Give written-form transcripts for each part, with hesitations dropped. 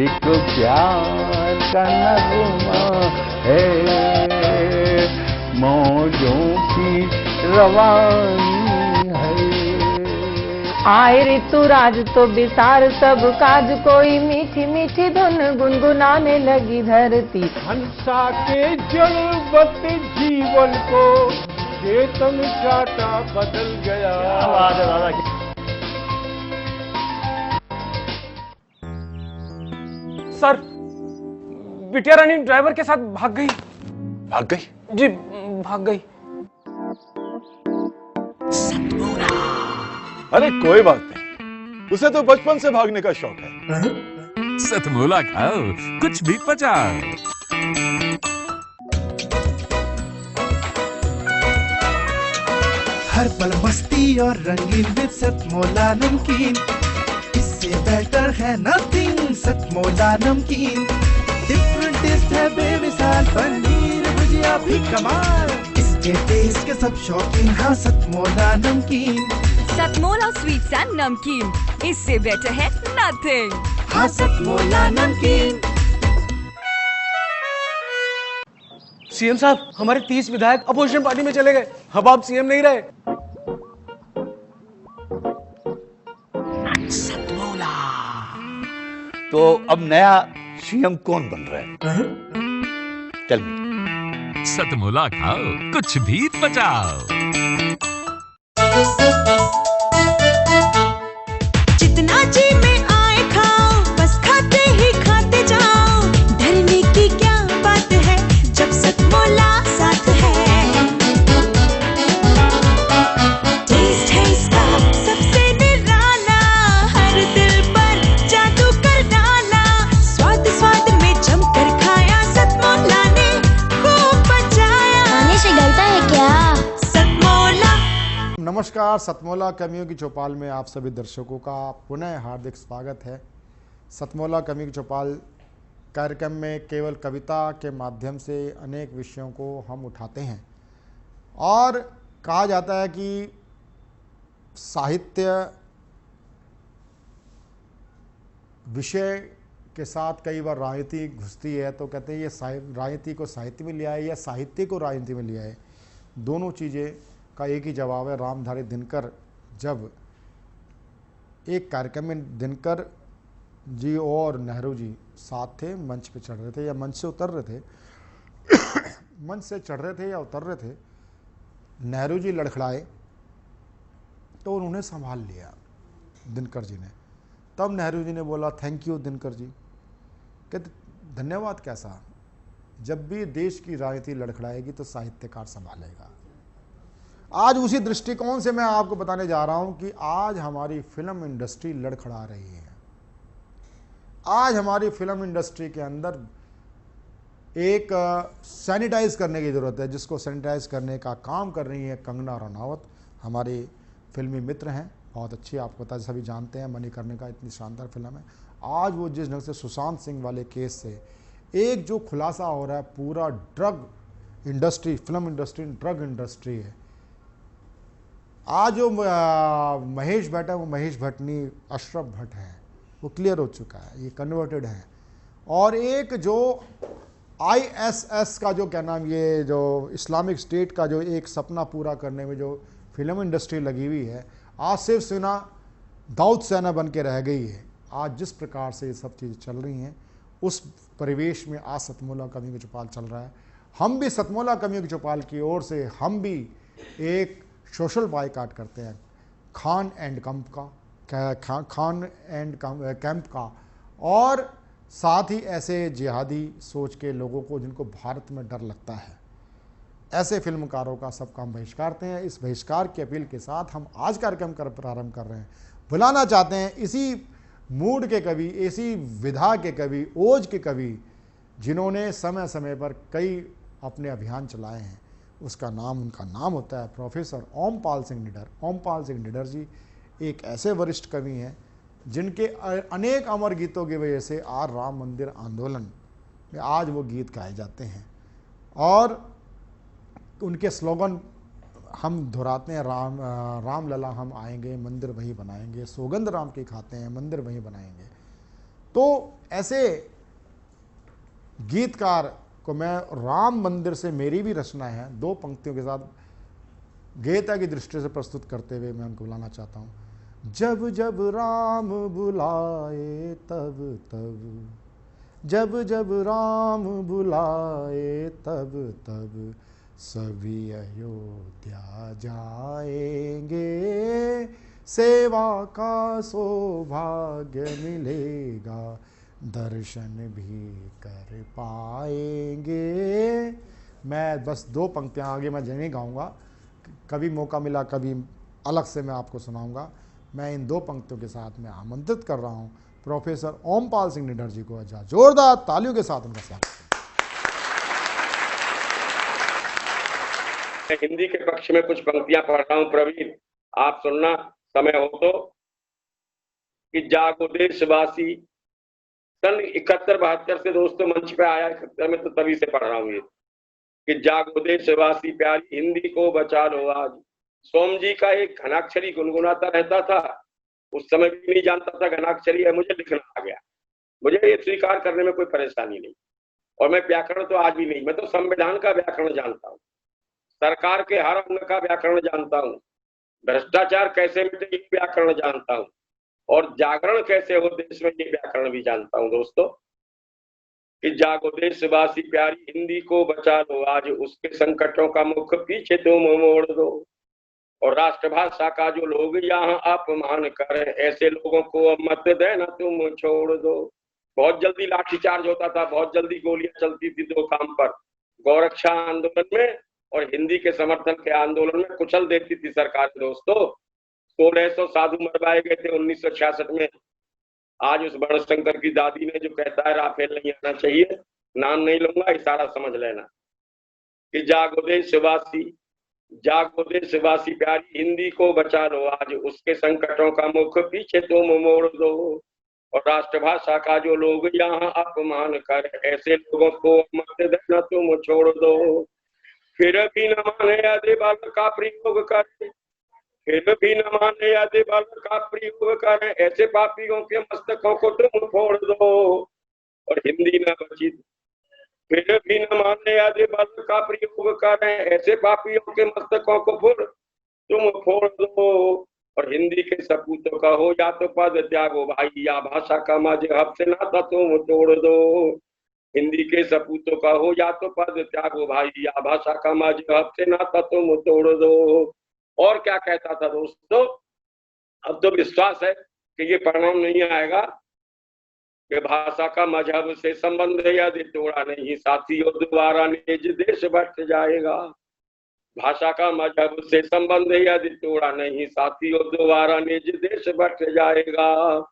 एक प्यार का नगमा है, मौजों की रवानी है। आए ऋतुराज तो बिसार सब काज, कोई मीठी मीठी धुन गुनगुनाने लगी धरती। हंसा के जलवत जीवन को चेतन चाटा बदल गया। सर, बिटिया रानी ड्राइवर के साथ भाग गई। भाग गई? जी, भाग गई। अरे कोई बात नहीं, उसे तो बचपन से भागने का शौक है। सतमोला खाओ, कुछ भी पचाओ। हर पल मस्ती और रंगीन विद सतमोला नमकीन, इससे बेटर है नथिंग। सतमोला नमकीन डिफरेंट टेस्ट है बेमिसाल, पनीर भुजिया भी कमाल, इसके टेस्ट के सब शौकीन। हाँ सतमोला नमकीन, सतमोला स्वीट्स एंड नमकीन, इससे बेटर है नथिंग। हाँ सतमोला नमकीन। सीएम साहब, हमारे 30 विधायक अपोजिशन पार्टी में चले गए। अब आप सीएम नहीं रहे। तो अब नया सीएम कौन बन रहा है? चल सतमोला खाओ, कुछ भी पचाओ। जितना जी में आए खाओ, बस खाते ही खाते जाओ। डरने की क्या बात है जब सतमोला साथ है। टेस्ट है इसका सबसे निराला, हर दिल पर जादू कर डाला। स्वाद स्वाद में जमकर खाया, सतमोला ने खूब बचाया। खाने से डरता है क्या? सतमोला। नमस्कार, सतमोला कमियों की चौपाल में आप सभी दर्शकों का पुनः हार्दिक स्वागत है। सतमोला कमियों की चौपाल कार्यक्रम में केवल कविता के माध्यम से अनेक विषयों को हम उठाते हैं और कहा जाता है कि साहित्य विषय के साथ कई बार राजनीति घुसती है, तो कहते हैं ये राजनीति को साहित्य में ले आए या साहित्य को राजनीति में ले आए। दोनों चीज़ें का एक ही जवाब है। रामधारी दिनकर जब एक कार्यक्रम में दिनकर जी और नेहरू जी साथ थे, मंच पे चढ़ रहे थे या मंच से उतर रहे थे मंच से चढ़ रहे थे या उतर रहे थे, नेहरू जी लड़खड़ाए तो उन्होंने संभाल लिया दिनकर जी ने। तब नेहरू जी ने बोला थैंक यू दिनकर जी। कहते धन्यवाद कैसा, जब भी देश की राजनीति लड़खड़ाएगी तो साहित्यकार संभालेगा। आज उसी दृष्टिकोण से मैं आपको बताने जा रहा हूं कि आज हमारी फिल्म इंडस्ट्री लड़खड़ा रही है। आज हमारी फिल्म इंडस्ट्री के अंदर एक सैनिटाइज करने की ज़रूरत है, जिसको सैनिटाइज करने का काम कर रही है कंगना रनावत। हमारी फिल्मी मित्र हैं, बहुत अच्छी, आपको पता है, सभी जानते हैं, मणिकर्णिका इतनी शानदार फिल्म है। आज वो जिस ढंग से सुशांत सिंह वाले केस से एक जो खुलासा हो रहा है, पूरा drug industry, film industry drug industry है। आज जो महेश भट्ट है वो महेश भट्ट नहीं, अशरफ भट्ट है, वो क्लियर हो चुका है, ये कन्वर्टेड है। और एक जो ISS का जो क्या नाम, ये जो इस्लामिक स्टेट का जो एक सपना पूरा करने में जो फिल्म इंडस्ट्री लगी हुई है, आज सिर्फ सेना दाऊद सेना बन के रह गई है। आज जिस प्रकार से ये सब चीज़ें चल रही हैं, उस परिवेश में आज सतमोला कमियों की चौपाल चल रहा है। हम भी सतमोला कमियों की चौपाल की ओर से हम भी एक सोशल बायकॉट करते हैं खान एंड कैंप का, और साथ ही ऐसे जिहादी सोच के लोगों को जिनको भारत में डर लगता है, ऐसे फिल्मकारों का सबका हम बहिष्कारते हैं। इस बहिष्कार की अपील के साथ हम आज कार्यक्रम प्रारंभ कर रहे हैं। बुलाना चाहते हैं इसी मूड के कवि, इसी विधा के कवि, ओज के कवि, जिन्होंने समय समय पर कई अपने अभियान चलाए हैं। उनका नाम होता है प्रोफेसर ओमपाल सिंह निडर। ओमपाल सिंह निडर जी एक ऐसे वरिष्ठ कवि हैं जिनके अनेक अमर गीतों की वजह से आज राम मंदिर आंदोलन में आज वो गीत गाए जाते हैं, और उनके स्लोगन हम दोहराते हैं, राम लला हम आएंगे मंदिर वहीं बनाएंगे, सौगंध राम की खाते हैं मंदिर वहीं बनाएंगे। तो ऐसे गीतकार को मैं राम मंदिर से मेरी भी रचना है 2 पंक्तियों के साथ गीता की दृष्टि से प्रस्तुत करते हुए मैं उनको बुलाना चाहता हूँ। जब जब राम बुलाए तब तब, जब जब राम बुलाए तब तब, सभी अयोध्या जाएंगे, सेवा का सौभाग्य मिलेगा, दर्शन भी कर पाएंगे। मैं बस 2 पंक्तियाँ आगे मैं नहीं गाऊंगा, कभी मौका मिला कभी अलग से मैं आपको सुनाऊंगा। मैं इन 2 पंक्तियों के साथ मैं आमंत्रित कर रहा हूं प्रोफेसर ओमपाल सिंह निडर जी को। जोरदार तालियों के साथ उनका स्वागत। हिंदी के पक्ष में कुछ पंक्तियां पढ़ रहा हूं प्रवीण, आप सुनना समय हो तो। कि जागो देशवासी, सन 71-72 से दोस्तों मंच पे आया, 71 में तो तभी से पढ़ रहा हूँ ये। कि जागो देशवासी प्यारी हिंदी को बचा लो आज। सोम जी का एक घनाक्षरी गुनगुनाता रहता था, उस समय भी नहीं जानता था घनाक्षरी है, मुझे लिखना आ गया। मुझे ये स्वीकार करने में कोई परेशानी नहीं, और मैं व्याकरण तो आज भी नहीं, मैं तो संविधान का व्याकरण जानता हूँ, सरकार के हर अंग का व्याकरण जानता हूँ, भ्रष्टाचार कैसे मिटे ये व्याकरण जानता हूँ, और जागरण कैसे हो देश में ये व्याकरण भी जानता हूँ दोस्तों। कि जागो देशवासी प्यारी हिंदी को बचा लो आज, उसके संकटों का मुख पीछे तुम मोड़ दो, और राष्ट्रभाषा का जो लोग यहाँ अपमान करें, ऐसे लोगों को अब मत देना तुम छोड़ दो। बहुत जल्दी लाठीचार्ज होता था, बहुत जल्दी गोलियां चलती थी 2 काम पर, गौरक्षा आंदोलन में और हिंदी के समर्थन के आंदोलन में कुचल देती थी सरकार दोस्तों। 1600 साधु मरवाए गए थे 1966 में। आज उस बड़शंकर की दादी ने जो कहता है राफेल नहीं आना चाहिए, नाम नहीं लूंगा, इशारा समझ लेना। कि जागो देशवासी, जागो देशवासी प्यारी हिंदी को बचा लो आज, उसके संकटों का मुख पीछे तुम मोड़ दो, और राष्ट्रभाषा का जो लोग यहाँ अपमान कर, ऐसे लोगों को मत देना तुम छोड़ दो। फिर भी न माने यदि बल का प्रयोग करे, फिर भी न माने यदि बल का प्रयोग करे, ऐसे पापियों के मस्तकों को तुम फोड़ दो, और हिंदी न बची। फिर भी न माने यदि बल का प्रयोग करें, ऐसे पापियों के मस्तकों को तुम फोड़ दो, और हिंदी के सपूतों का हो या तो पद त्यागो भाई, या भाषा का मजहब से नाता तुम तोड़ दो। हिंदी के सपूतों का हो या तो पद त्यागो भाई, या भाषा का मजहब से नाता तुम तोड़ दो। और क्या कहता था दोस्तों, अब तो विश्वास है कि ये परिणाम नहीं आएगा कि भाषा का मजहब से संबंध यदि तोड़ा नहीं, साथियों दोबारा निज देश बट जाएगा। भाषा का मजहब से संबंध यदि तोड़ा नहीं, साथियों दोबारा निज देश बट जाएगा।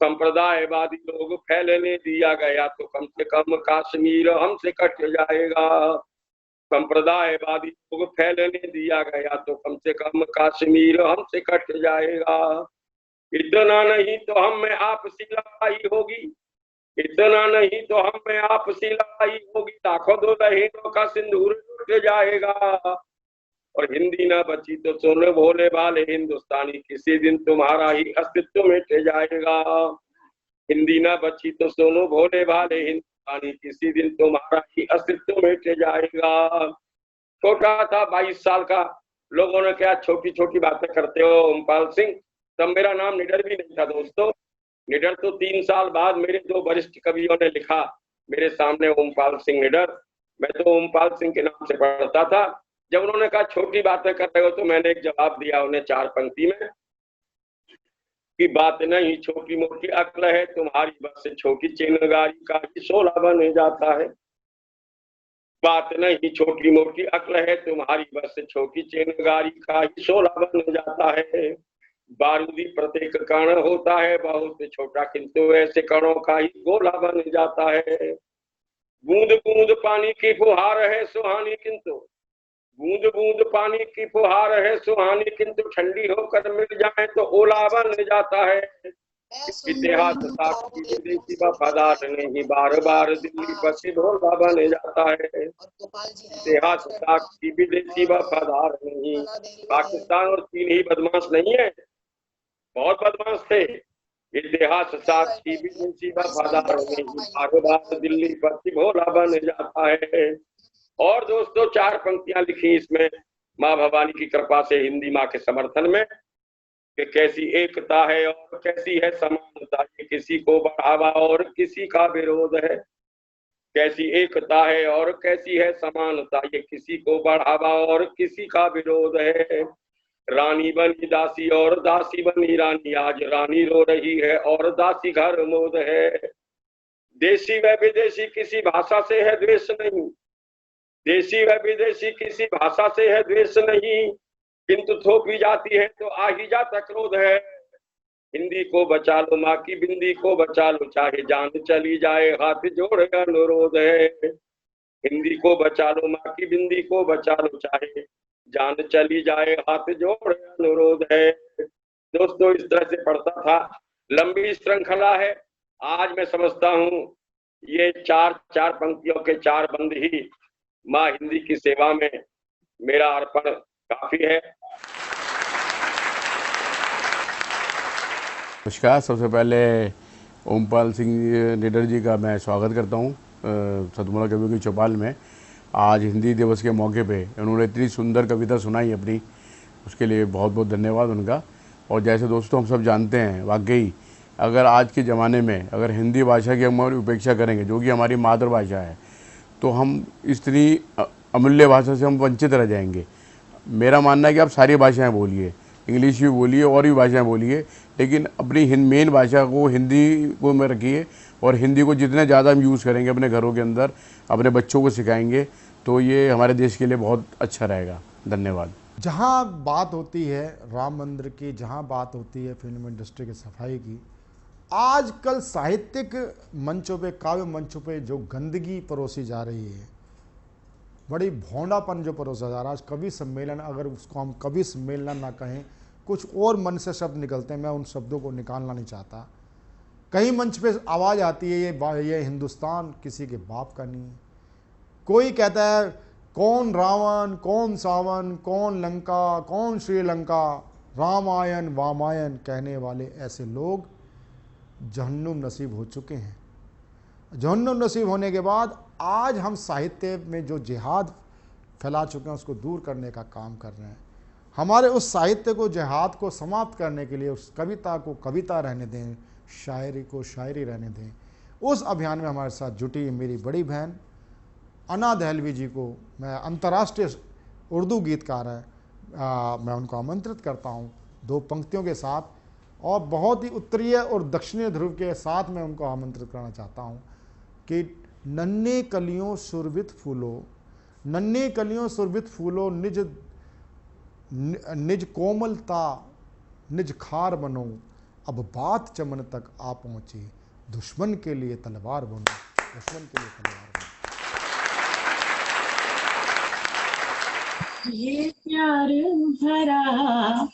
संप्रदायवादी लोग फैलने दिया गया तो कम से कम कश्मीर हमसे कट जाएगा। संप्रदायवादी लोग फैलने दिया गया तो कम से कम कश्मीर हमसे कट जाएगा। इतना नहीं तो हम में आपसी लड़ाई होगी, इतना नहीं तो हम में आपसी लड़ाई होगी, लाखों दो बहनों का सिंदूर लुट जाएगा। और हिंदी ना बची तो सुनो भोले भाले हिंदुस्तानी, किसी दिन तुम्हारा ही अस्तित्व मिट जाएगा। हिंदी ना बची तो सुनो भोले भाले हिंदुस्तानी, किसी दिन तुम्हारा ही अस्तित्व मिट जाएगा। छोटा था 22 साल का, लोगों ने क्या छोटी छोटी बातें करते हो ओमपाल सिंह। तब मेरा नाम निडर भी नहीं था दोस्तों। निडर तो 3 साल बाद मेरे 2 वरिष्ठ कवियों ने लिखा मेरे सामने, ओमपाल सिंह निडर। मैं तो ओमपाल सिंह के नाम से पढ़ता था। जब उन्होंने कहा छोटी बातें कर रहे हो तो मैंने एक जवाब दिया उन्हें 4 पंक्ति में कि बात नहीं छोटी मोटी अक्ल है तुम्हारी, बस छोटी चिंगारी का ही शोला बन जाता है। बात नहीं छोटी मोटी अक्ल है तुम्हारी, बस छोटी चिंगारी का ही शोला बन जाता है। बारूदी प्रत्येक कण होता है बहुत छोटा, किंतु ऐसे कणों का ही गोला बन जाता है। बूंद बूंद पानी की फुहार है सुहानी, किंतु बूंद बूंद पानी की फुहार है सुहानी, किंतु ठंडी होकर मिल जाए तो ओला बन जाता है। इतिहास साक्षी विदेशी वफादार नहीं, बार बार दिल्ली पर ढोला बन जाता है। इतिहास साक्षी विदेशी वफादार नहीं, पाकिस्तान और चीन ही बदमाश नहीं है, बहुत बदमाश थे, इतिहास साक्षी विदेशी वफादार नहीं, बार दिल्ली पर भोला बन जाता है। और दोस्तों 4 पंक्तियां लिखी इसमें माँ भवानी की कृपा से हिंदी माँ के समर्थन में कि कैसी एकता है और कैसी है समानता, किसी को बढ़ावा और किसी का विरोध है। कैसी एकता है और कैसी है समानता, ये किसी को बढ़ावा और किसी का विरोध है। रानी बनी दासी और दासी बनी रानी, आज रानी रो रही है और दासी घर मोद है। देशी व विदेशी किसी भाषा से है द्वेष नहीं, देशी व विदेशी किसी भाषा से है द्वेष नहीं, किंतु थोपी जाती है तो आ ही जाता क्रोध है। हिंदी को बचा लो माँ की बिंदी को बचा लो, चाहे जान चली जाए हाथ जोड़ अनुरोध है। हिंदी को बचा लो माँ की बिंदी को बचा लो, चाहे जान चली जाए हाथ जोड़ अनुरोध है। दोस्तों इस तरह से पढ़ता था, लंबी श्रृंखला है। आज मैं समझता हूँ ये 4 पंक्तियों के 4 बंद ही माँ हिंदी की सेवा में मेरा अर्पण काफी है। नमस्कार। सबसे पहले ओमपाल सिंह निडर जी का मैं स्वागत करता हूँ सतमोला कवियों की चौपाल में। आज हिंदी दिवस के मौके पे उन्होंने इतनी सुंदर कविता सुनाई अपनी, उसके लिए बहुत बहुत धन्यवाद उनका। और जैसे दोस्तों हम सब जानते हैं, वाकई अगर आज के ज़माने में अगर हिंदी भाषा की हम उपेक्षा करेंगे, जो कि हमारी मातृभाषा है, तो हम इतनी अमूल्य भाषा से हम वंचित रह जाएंगे। मेरा मानना है कि आप सारी भाषाएं बोलिए, इंग्लिश भी बोलिए और भी भाषाएं बोलिए, लेकिन अपनी मेन भाषा को हिंदी को में रखिए। और हिंदी को जितने ज़्यादा हम यूज़ करेंगे अपने घरों के अंदर, अपने बच्चों को सिखाएंगे, तो ये हमारे देश के लिए बहुत अच्छा रहेगा। धन्यवाद। जहाँ बात होती है राम मंदिर की, जहाँ बात होती है फिल्म इंडस्ट्री की सफाई की, आजकल साहित्यिक मंचों पे, काव्य मंचों पे जो गंदगी परोसी जा रही है, बड़ी भौंडापन जो परोसा जा रहा है। आज कवि सम्मेलन, अगर उसको हम कवि सम्मेलन ना कहें, कुछ और मन से शब्द निकलते हैं, मैं उन शब्दों को निकालना नहीं चाहता। कहीं मंच पे आवाज़ आती है ये हिंदुस्तान किसी के बाप का नहीं है। कोई कहता है कौन रावण, कौन सावन, कौन लंका, कौन श्रीलंका, रामायण वामायण कहने वाले ऐसे लोग जहन्नुम नसीब हो चुके हैं। जहन्नुम नसीब होने के बाद आज हम साहित्य में जो जिहाद फैला चुके हैं उसको दूर करने का काम कर रहे हैं। हमारे उस साहित्य को, जिहाद को समाप्त करने के लिए उस कविता को कविता रहने दें, शायरी को शायरी रहने दें। उस अभियान में हमारे साथ जुटी मेरी बड़ी बहन अना दहलवी जी को मैं, अंतर्राष्ट्रीय उर्दू गीतकार है, मैं उनको आमंत्रित करता हूँ 2 पंक्तियों के साथ। और बहुत ही उत्तरीय और दक्षिणी ध्रुव के साथ मैं उनको आमंत्रित करना चाहता हूँ कि नन्हे कलियों सुरभित फूलो, नन्हे कलियों सुरभित फूलो, निज कोमलता निज खार बनो, अब बात चमन तक आ पहुँची, दुश्मन के लिए तलवार बनो, दुश्मन के लिए तलवार बनो। ये प्यार भरा।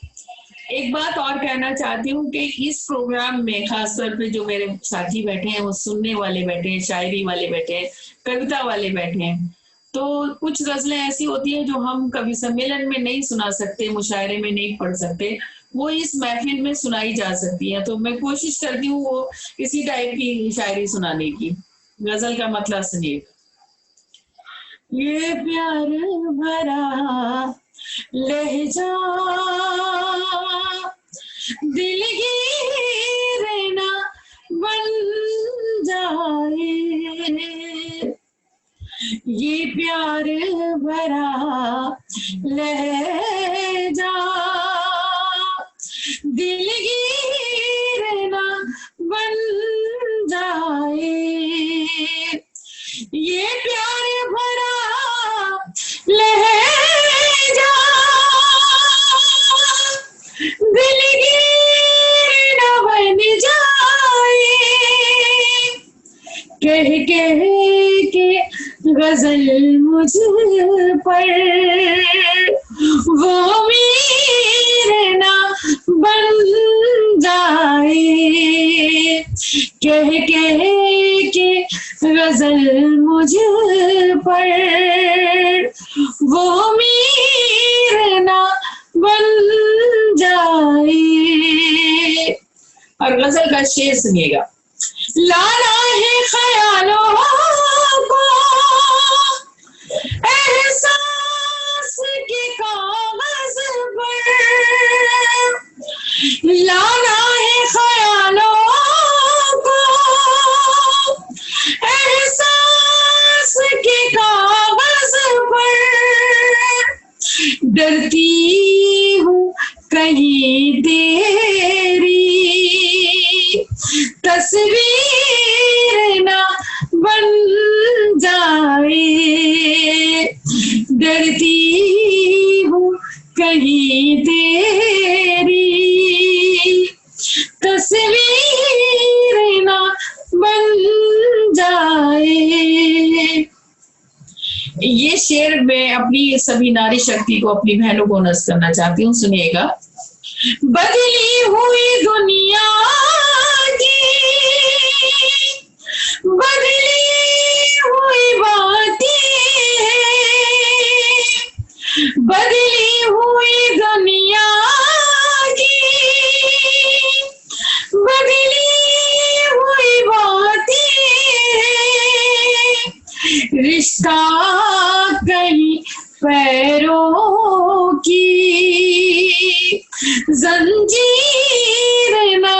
एक बात और कहना चाहती हूँ कि इस प्रोग्राम में खास तौर पे जो मेरे साथी बैठे हैं, वो सुनने वाले बैठे हैं, शायरी वाले बैठे हैं, कविता वाले बैठे हैं, तो कुछ गजलें ऐसी होती हैं जो हम कवि सम्मेलन में नहीं सुना सकते, मुशायरे में नहीं पढ़ सकते, वो इस महफिल में सुनाई जा सकती है। तो मैं कोशिश करती हूँ वो इसी टाइप की शायरी सुनाने की। गजल का मतलब सुनिए। ये प्यार भरा लहजा दिलगीर ना बन जाए, ये प्यार भरा लहजा दिलगीर ना बन जाए, ये प्यार भरा लहजा दिलगीर न बन जाए, कह कह के गजल मुझ पर वो मीर ना बन जाए, कह कह के गजल मुझ पर वो मीर ना बन जाए। और गजल का अगला शेर सुनिएगा। लाना है ख्यालों को एहसास के कागज पर, लाना है ख्यालों को एहसास के कागज पर, डरती हूँ कहीं तेरी तस्वीर ना बन जाए, डरती हूँ कहीं तेरी तस्वीर ना बन जाए। ये शेर मैं अपनी सभी नारी शक्ति को, अपनी बहनों को नज़र करना चाहती हूँ, सुनिएगा। बदली हुई दुनिया की बदली हुई बातें, बदली हुई दुनिया की बदली हुई बातें, रिश्ता कहीं पैरों की जंजीर ना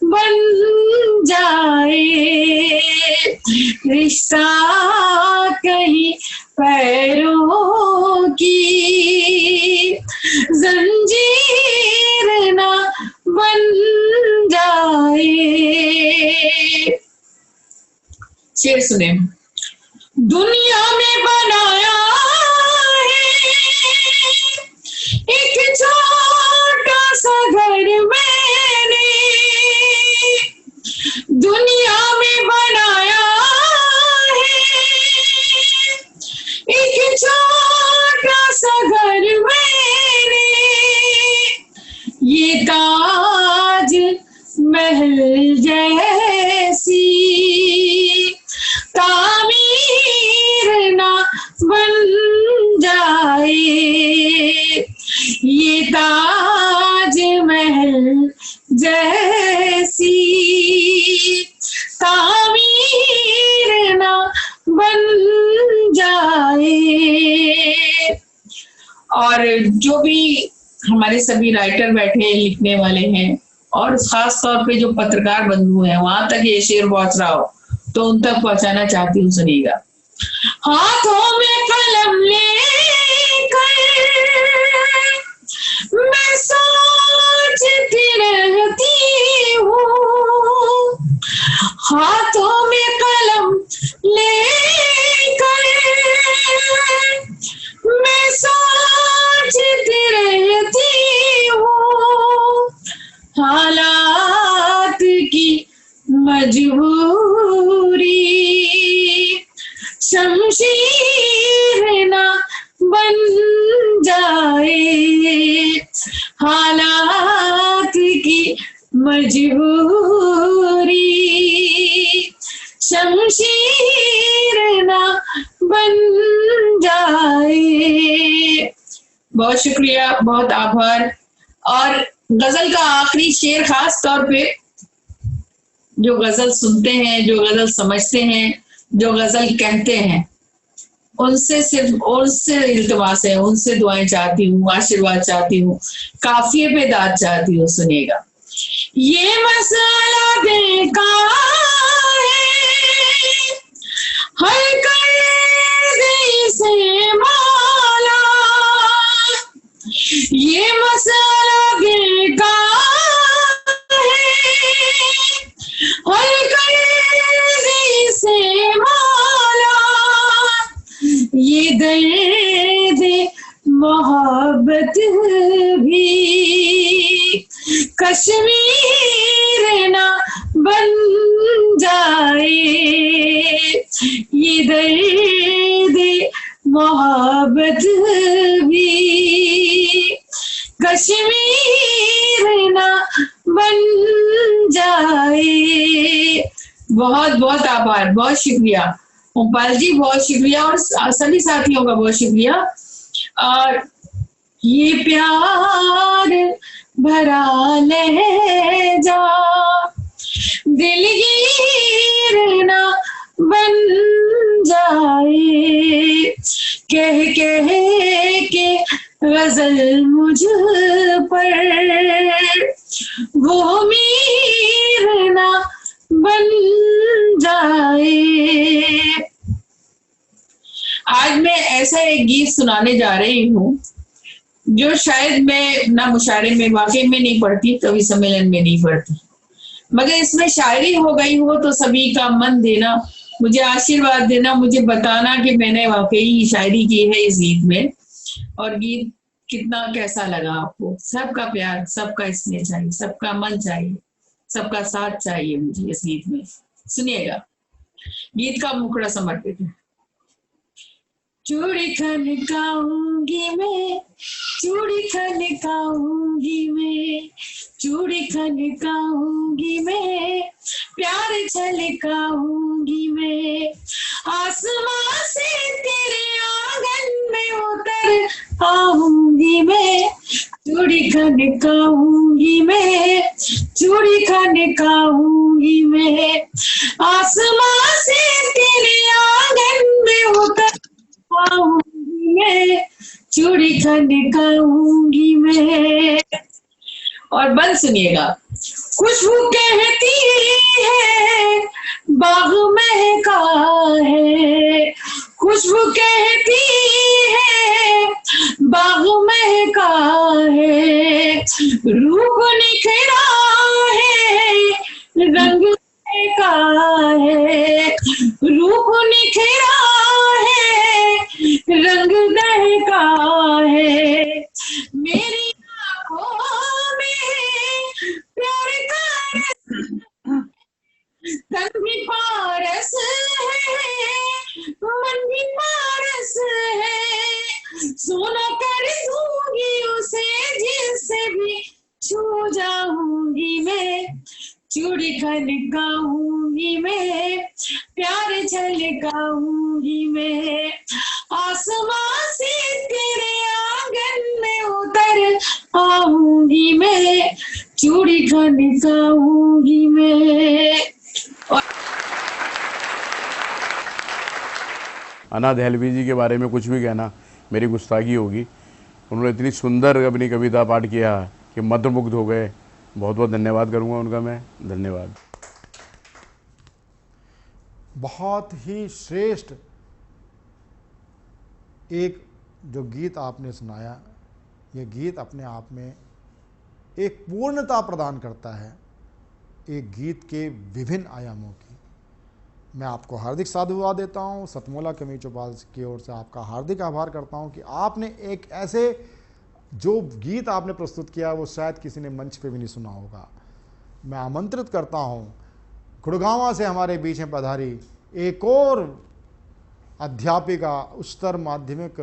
बन जाए, रिश्ता कहीं पैरों की जंजीर ना बन जाए। शेर सुने। दुनिया में बनाया है एक छोटा सा घर मैंने, दुनिया में बनाया है एक छोटा सा घर मैंने, ये ताज महल जैसी तामीर ना बन जाए, ये ताज महल जैसी तामीर ना बन जाए। और जो भी हमारे सभी राइटर बैठे हैं, लिखने वाले हैं, और खास तौर पे जो पत्रकार बंधु हैं, वहां तक ये शेर पहुंच रहा हो तो उन तक पहुंचाना चाहती हूँ, सुनिएगा। हाथों में कलम लेकर मैं सोचती रहती हूँ, हाथों में कलम लेकर मैं सोचती रहती हूँ, हालात की मजबूरी शमशीर ना बन जाए, हालात की मजबूरी शमशीर ना बन जाए। बहुत शुक्रिया, बहुत आभार। और गजल का आखिरी शेर, खास तौर पे जो गजल सुनते हैं, जो गजल समझते हैं, जो गजल कहते हैं, उनसे सिर्फ उनसे इल्तिमास है, उनसे दुआएं चाहती हूँ, आशीर्वाद चाहती हूँ, काफिये पे दाद चाहती हूँ, सुनिएगा। ये मसला दिल का है, हर कर दे इसे मौला, ये मसला दिल का हर कर से मौला, ये दर्द मोहब्बत भी कश्मीर ना बन जाए, ये दर्द मोहब्बत भी कश्मीर ना बन जाए। बहुत बहुत आभार, बहुत शुक्रिया ओमपाल जी, बहुत शुक्रिया, और सभी साथियों का बहुत शुक्रिया। और ये प्यार भरा लहजा दिलगीर ना बन जाए, कह कह के गजल मुझ पर वो मीर ना बन जाए। आज मैं ऐसा एक गीत सुनाने जा रही हूँ जो शायद मैं ना मुशायरे में वाकई में नहीं पढ़ती, कवि सम्मेलन में नहीं पढ़ती, मगर इसमें शायरी हो गई हो तो सभी का मन देना, मुझे आशीर्वाद देना, मुझे बताना कि मैंने वाकई शायरी की है इस गीत में, और गीत कितना कैसा लगा आपको। सबका प्यार, सबका स्नेह चाहिए, सबका मन चाहिए, सबका साथ चाहिए मुझे इस गीत में। सुनिएगा, गीत का मुखड़ा समर्पित है। चूड़ी खनकाऊंगी मैं, चूड़ी खनकाऊंगी मैं, चूड़ी खनकाऊंगी मैं, प्यार छलकाऊंगी मैं, आसमां से तेरे आंगन में उतर आऊंगी मैं, चूड़ी खनकाऊंगी मैं, चूड़ी खनकाऊंगी मैं, आसमां से तेरे आंगन में उतर आऊंगी मैं, चूड़ी खनकाऊंगी मैं। और बंद सुनिएगा। खुशबू कहती है बाग महका है, खुशबू कहती है बाग महका है, रूप निखरा है रंग का है, रूप निखरा है रंग दहका है, मेरी आंखों में प्यार का तन भी पारस है, मन भी पारस है, सोना कर दूंगी उसे जिससे भी छू जाऊंगी मैं, चूड़ी खनकाऊंगी मैं, प्यार झलकाऊंगी मैं, आसमां से तेरे आंगन में उतर आऊंगी मैं, चूड़ी खनकाऊंगी मैं। अन्ना दहलवी जी के बारे में कुछ भी कहना मेरी गुस्ताखी होगी। उन्होंने इतनी सुंदर अपनी कविता पाठ किया कि मंत्रमुग्ध हो गए। बहुत बहुत धन्यवाद करूंगा उनका मैं। धन्यवाद। बहुत ही श्रेष्ठ एक जो गीत आपने सुनाया, ये गीत अपने आप में एक पूर्णता प्रदान करता है एक गीत के विभिन्न आयामों की। मैं आपको हार्दिक साधुवाद देता हूँ। सतमोला कवि चौपाल की ओर से आपका हार्दिक आभार करता हूँ कि आपने एक ऐसे जो गीत आपने प्रस्तुत किया वो शायद किसी ने मंच पे भी नहीं सुना होगा। मैं आमंत्रित करता हूँ, गुड़गांव से हमारे बीच में पधारी एक और अध्यापिका, उच्चतर माध्यमिक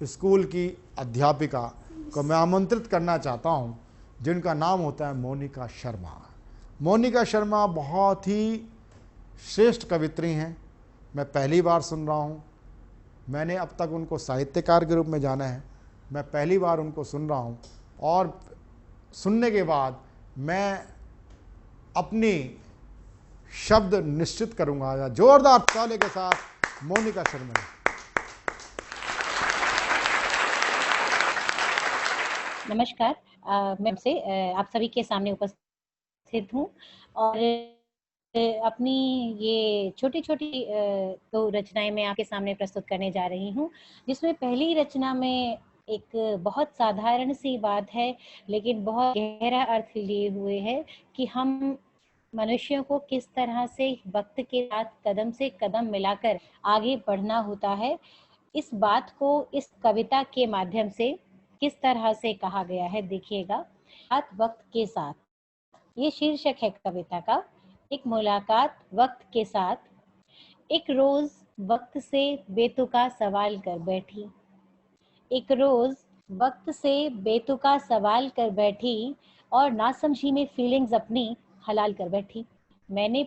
स्कूल की अध्यापिका को मैं आमंत्रित करना चाहता हूँ, जिनका नाम होता है मोनिका शर्मा। मोनिका शर्मा बहुत ही श्रेष्ठ कवित्री हैं। मैं पहली बार सुन रहा हूँ। मैंने अब तक उनको साहित्यकार के रूप में जाना है, मैं पहली बार उनको सुन रहा हूँ, और सुनने के बाद मैं अपनी शब्द निश्चित करूँगा। जोरदार ताली के साथ मोनिका शर्मा। नमस्कार, मैं से आप सभी के सामने उपस्थित हूँ और अपनी ये छोटी छोटी तो रचनाएं मैं आपके सामने प्रस्तुत करने जा रही हूँ, जिसमें पहली रचना में एक बहुत साधारण सी बात है लेकिन बहुत गहरा अर्थ लिए हुए है कि हम मनुष्यों को किस तरह से वक्त के साथ कदम से कदम मिलाकर आगे बढ़ना होता है। इस बात को इस कविता के माध्यम से किस तरह से कहा गया है, देखिएगा। वक्त के साथ, ये शीर्षक है कविता का। एक मुलाकात वक्त के साथ। एक रोज वक्त से बेतुका सवाल कर बैठी, एक रोज वक्त से बेतुका सवाल कर बैठी और नासमझी में फीलिंग्स अपनी हलाल कर बैठी। मैंने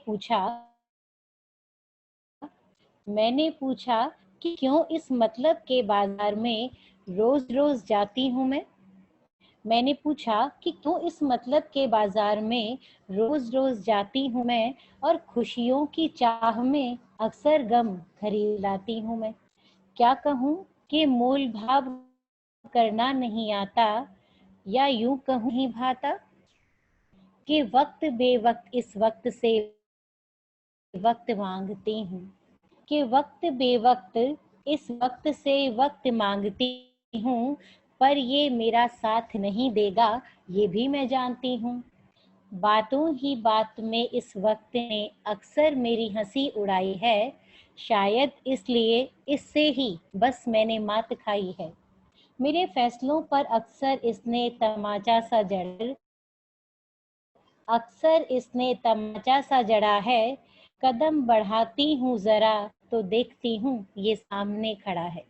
पूछा कि क्यों इस मतलब के बाजार में रोज रोज जाती हूँ मैं। मैंने पूछा कि क्यों इस मतलब के बाजार में रोज रोज जाती हूँ मैं और खुशियों की चाह में अक्सर गम खरीद लाती हूँ मैं। क्या कहूँ कि मोल भाव करना नहीं आता, या यूं कहूँ नहीं भाता कि वक्त बेवक्त इस वक्त से वक्त मांगती हूँ, कि वक्त बेवक्त इस वक्त से वक्त मांगती हूँ, पर ये मेरा साथ नहीं देगा ये भी मैं जानती हूँ। बातों ही बात में इस वक्त ने अक्सर मेरी हंसी उड़ाई है, शायद इसलिए इससे ही बस मैंने मात खाई है। मेरे फैसलों पर अक्सर इसने तमाचा सा जड़ा है, कदम बढ़ाती हूँ जरा तो देखती हूँ ये सामने खड़ा है।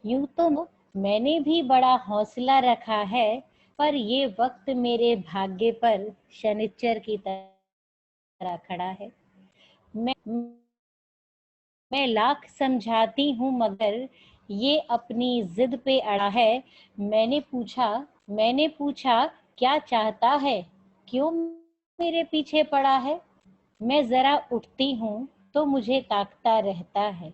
यूं तो मैंने भी बड़ा हौसला रखा है, पर ये वक्त मेरे भाग्य पर शनिचर की तरह खड़ा है। मैं लाख समझाती हूँ मगर ये अपनी जिद पे अड़ा है। मैंने पूछा क्या चाहता है, क्यों मेरे पीछे पड़ा है। मैं जरा उठती हूँ तो मुझे ताकता रहता है।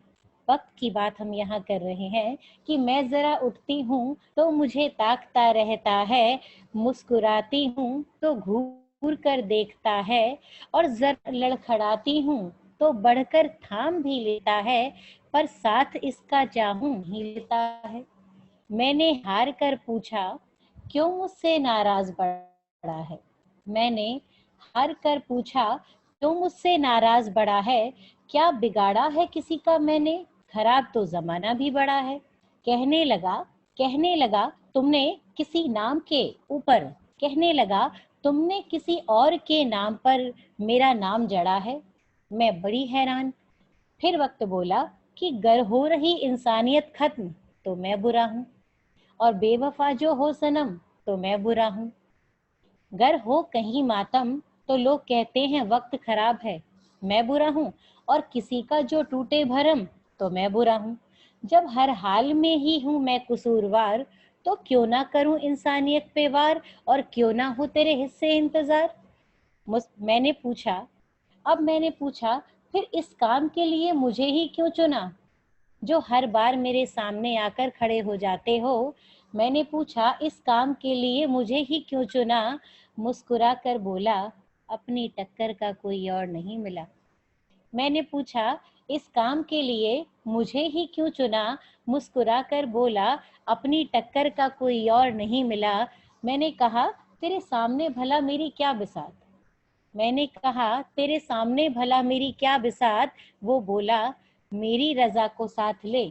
वक्त की बात हम यहाँ कर रहे हैं कि मैं जरा उठती हूँ तो मुझे ताकता रहता है, मुस्कुराती हूँ तो घूर कर देखता है, और जरा लड़खड़ाती हूँ तो बढ़कर थाम भी लेता है, पर साथ इसका चाहूं ही लेता है। मैंने हार कर पूछा क्यों मुझसे नाराज बड़ा है। मैंने हार कर पूछा क्यों मुझसे नाराज बड़ा है, क्या बिगाड़ा है किसी का मैंने, खराब तो जमाना भी बड़ा है। कहने लगा तुमने किसी नाम के ऊपर, कहने लगा तुमने किसी और के नाम पर मेरा नाम जड़ा है। मैं बड़ी हैरान। फिर वक्त बोला कि गर हो रही इंसानियत खत्म तो मैं बुरा हूँ, और बेवफा जो हो सनम तो मैं बुरा हूँ। गर हो कहीं मातम तो लोग कहते हैं वक्त खराब है, मैं बुरा हूँ, और किसी का जो टूटे भरम तो मैं बुरा हूँ। जब हर हाल में ही हूँ मैं कसूरवार, तो क्यों ना करूँ इंसानियत पे वार, और क्यों ना हो तेरे हिस्से इंतजार। मैंने पूछा फिर इस काम के लिए मुझे ही क्यों चुना, जो हर बार मेरे सामने आकर खड़े हो जाते हो। मैंने पूछा इस काम के लिए मुझे ही क्यों चुना, मुस्कुरा कर बोला अपनी टक्कर का कोई और नहीं मिला। मैंने पूछा इस काम के लिए मुझे ही क्यों चुना, मुस्कुरा कर बोला अपनी टक्कर का कोई और नहीं मिला। मैंने कहा तेरे सामने भला मेरी क्या बिसात, वो बोला मेरी रजा को साथ ले,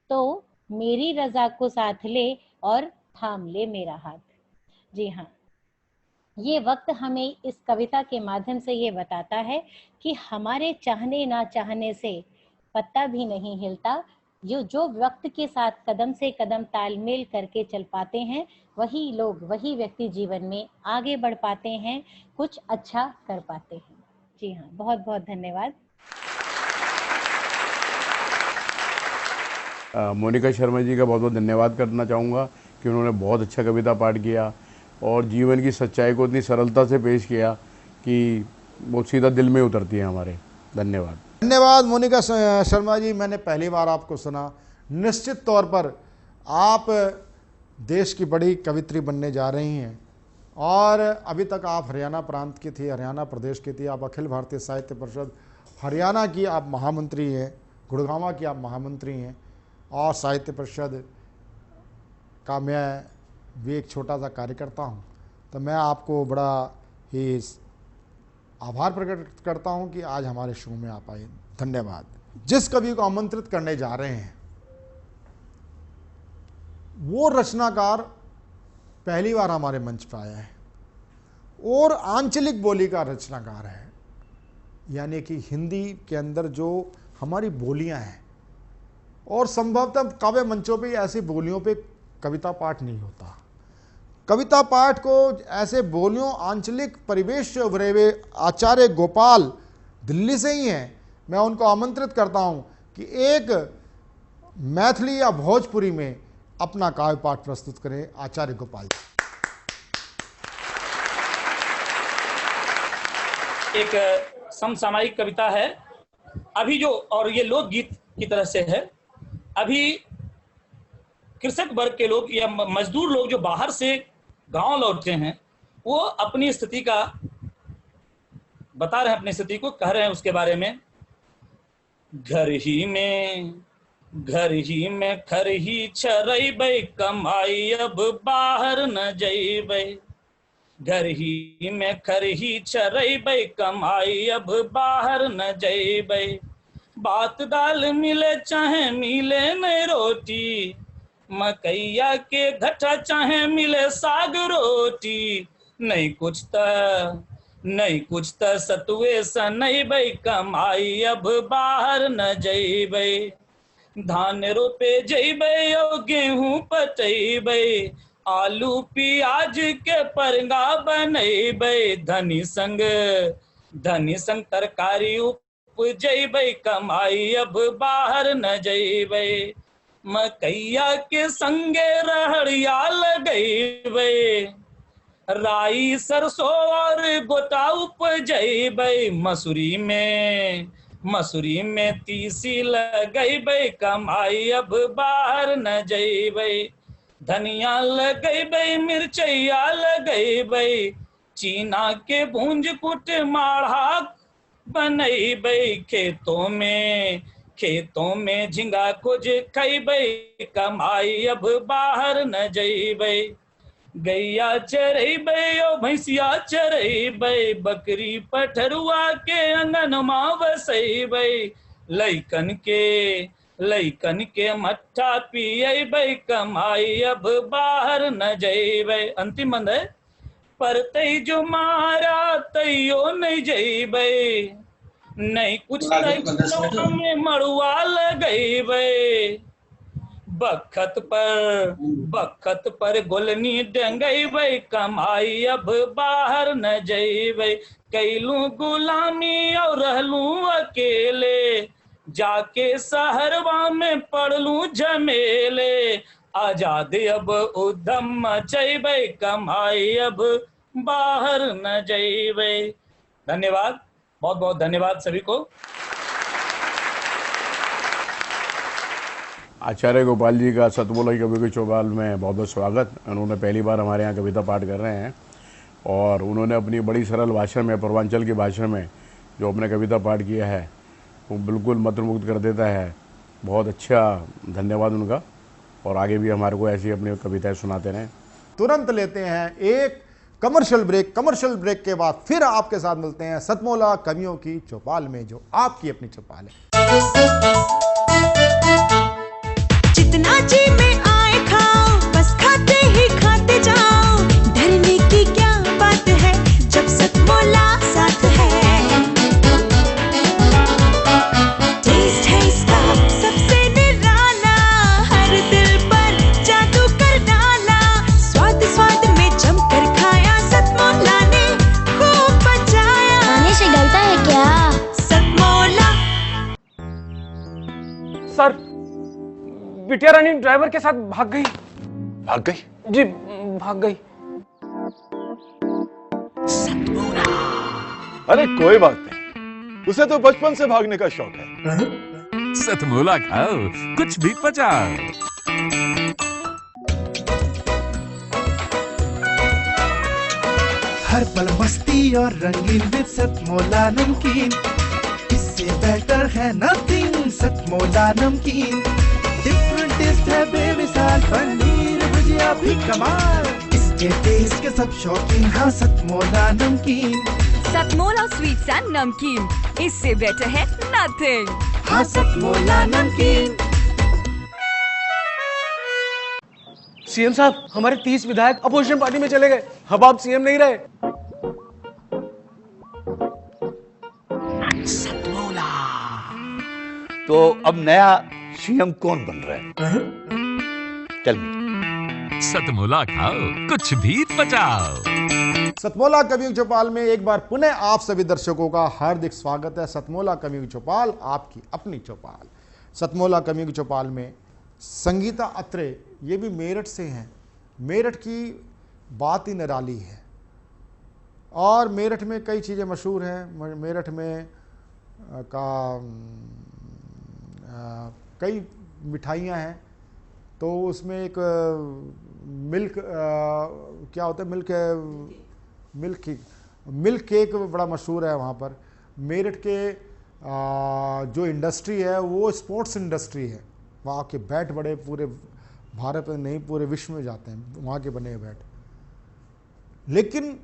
तो मेरी रजा को साथ ले और थाम ले मेरा हाथ। जी हाँ, ये वक्त हमें इस कविता के माध्यम से ये बताता है कि हमारे चाहने ना चाहने से पत्ता भी नहीं हिलता। जो वक्त के साथ कदम से कदम तालमेल करके चल पाते हैं, वही व्यक्ति जीवन में आगे बढ़ पाते हैं, कुछ अच्छा कर पाते हैं। जी हाँ, बहुत बहुत धन्यवाद। मोनिका शर्मा जी का बहुत बहुत धन्यवाद करना चाहूँगा कि उन्होंने बहुत अच्छा कविता पाठ किया और जीवन की सच्चाई को इतनी सरलता से पेश किया कि वो सीधा दिल में उतरती है हमारे। धन्यवाद मोनिका शर्मा जी, मैंने पहली बार आपको सुना। निश्चित तौर पर आप देश की बड़ी कवित्री बनने जा रही हैं, और अभी तक आप हरियाणा प्रांत की थी, हरियाणा प्रदेश की थी, आप अखिल भारतीय साहित्य परिषद हरियाणा की आप महामंत्री हैं, गुड़गांव की आप महामंत्री हैं, और साहित्य परिषद का मैं भी एक छोटा सा कार्यकर्ता हूं। तो मैं आपको बड़ा ही आभार प्रकट करता हूं कि आज हमारे शो में आप आए। धन्यवाद। जिस कवि को आमंत्रित करने जा रहे हैं वो रचनाकार पहली बार हमारे मंच पर आया है और आंचलिक बोली का रचनाकार है, यानी कि हिंदी के अंदर जो हमारी बोलियां हैं, और संभवतः काव्य मंचों पे ऐसी बोलियों पे कविता पाठ नहीं होता। कविता पाठ को ऐसे बोलियों आंचलिक परिवेश से उभरे हुए आचार्य गोपाल दिल्ली से ही हैं। मैं उनको आमंत्रित करता हूं कि एक मैथिली या भोजपुरी में अपना काव्य पाठ प्रस्तुत करें। आचार्य गोपाल जी। एक समसामयिक कविता है। अभी जो, और ये लोकगीत की तरह से है, अभी कृषक वर्ग के लोग या मजदूर लोग जो बाहर से गांव लौटते हैं, वो अपनी स्थिति का बता रहे हैं, अपनी स्थिति को कह रहे हैं उसके बारे में। घर ही में खर ही चरैबै, कमाई अब बाहर न जैबै। घर ही में खर ही चरैबै, कमाई अब बाहर न जैबै। बात दाल मिले चाहे मिले नहीं रोटी, मकैया के घटा चाहे मिले साग रोटी। नहीं कुछ त सतुए सनैबै, कमाई अब बाहर न जैबै। धान रोपे जैबै और गेहूं पटैबै, आलू प्याज के परंगा बनैबै। धनी संग तरकारी उपजैबै, कमाई अब बाहर न जैबै। मकैया के संगे रहड़िया लगैबै, राई सरसों और गोटा उपजैबै। मसूरी में तीसी लगैबै, कमाई अब बाहर न जैबै। धनिया लगैबै, मिर्चैया लगैबै, चीना के भूंज कुट माढ़ा बनैबै। खेतों में झिंगा खोज खैबै, कमाई अब बाहर न जैबै। गैया चरैबै ओ भैंसिया चरैबै, बकरी पठरुआ के अंगनमा बसैबै। लैकन के मट्ठा पियैबै, कमाई अब बाहर न जैबै। अंतिम बंद है। परतै जो मारा तैयो नहीं जैबै, नहीं कुछ में मड़ुआ लगैबै। बखत पर गोलनी डंगैबै, कमाई अब बाहर न जैबै। कैलू गुलामी और रहलू अकेले, जाके शहरवा में पड़लू झमेले। आजाद अब उद्यम मचैबै, कमाई अब बाहर न जैबै। धन्यवाद, बहुत बहुत धन्यवाद सभी को। आचार्य गोपाल जी का सतमोला कवि के चौपाल में बहुत बहुत स्वागत। उन्होंने पहली बार हमारे यहाँ कविता पाठ कर रहे हैं और उन्होंने अपनी बड़ी सरल भाषा में, पूर्वांचल की भाषा में जो अपने कविता पाठ किया है वो बिल्कुल मंत्रमुग्ध कर देता है। बहुत अच्छा, धन्यवाद उनका। और आगे भी हमारे को ऐसी अपनी कविताएं सुनाते रहें। तुरंत लेते हैं एक कमर्शियल ब्रेक। कमर्शियल ब्रेक के बाद फिर आपके साथ मिलते हैं सतमोला कवियों की चौपाल में, जो आपकी अपनी चौपाल है। जितना जी में आए खाओ, बस खाते ही खाते जाओ। डरने की क्या बात है जब सतमोला साथ है। टेस्ट है इसका सबसे निराला, हर दिल पर जादू कर डाला। स्वाद स्वाद में जमकर खाया, सतमोला ने खूब बचाया। खाने से गलता है क्या? सतमोला। सर, बिटिया रानी ड्राइवर के साथ भाग गई। भाग गई? जी, भाग गई। अरे कोई बात नहीं, उसे तो बचपन से भागने का शौक है। सतमोला खाओ, कुछ भी पचाओ। हर पल मस्ती और रंगीन विद सतमोला नमकीन, इससे बेटर है नथिंग। सतमोला नमकीन डिफरेंट टेस्ट है बेमिसाल, पनीर भुजिया भी कमाल। इसके टेस्ट के सब शौकीन, हाँ सतमोला नमकीन। सतमोला स्वीट्स एंड नमकीन, इससे बेटर है नथिंग। हाँ सतमोला नमकीन। सीएम साहब, हमारे 30 विधायक अपोजिशन पार्टी में चले गए। अब आप सीएम नहीं रहे। तो अब नया सीएम कौन बन रहा है? चल सतमोला खाओ, कुछ भी पचाओ। सतमोला कवियों की चौपाल में एक बार पुनः आप सभी दर्शकों का हार्दिक स्वागत है। सतमोला कवियों की चौपाल, आपकी अपनी चौपाल। सतमोला कवियों की चौपाल में संगीता अत्रे, ये भी मेरठ से हैं। मेरठ की बात ही निराली है। और मेरठ में कई चीज़ें मशहूर हैं। मेरठ में कई मिठाइयाँ हैं। तो उसमें एक मिल्क क्या होता है, मिल्क केक बड़ा मशहूर है वहाँ पर। मेरठ के जो इंडस्ट्री है वो स्पोर्ट्स इंडस्ट्री है। वहाँ के बैट बड़े पूरे भारत में नहीं पूरे विश्व में जाते हैं वहाँ के बने हुए बैट। लेकिन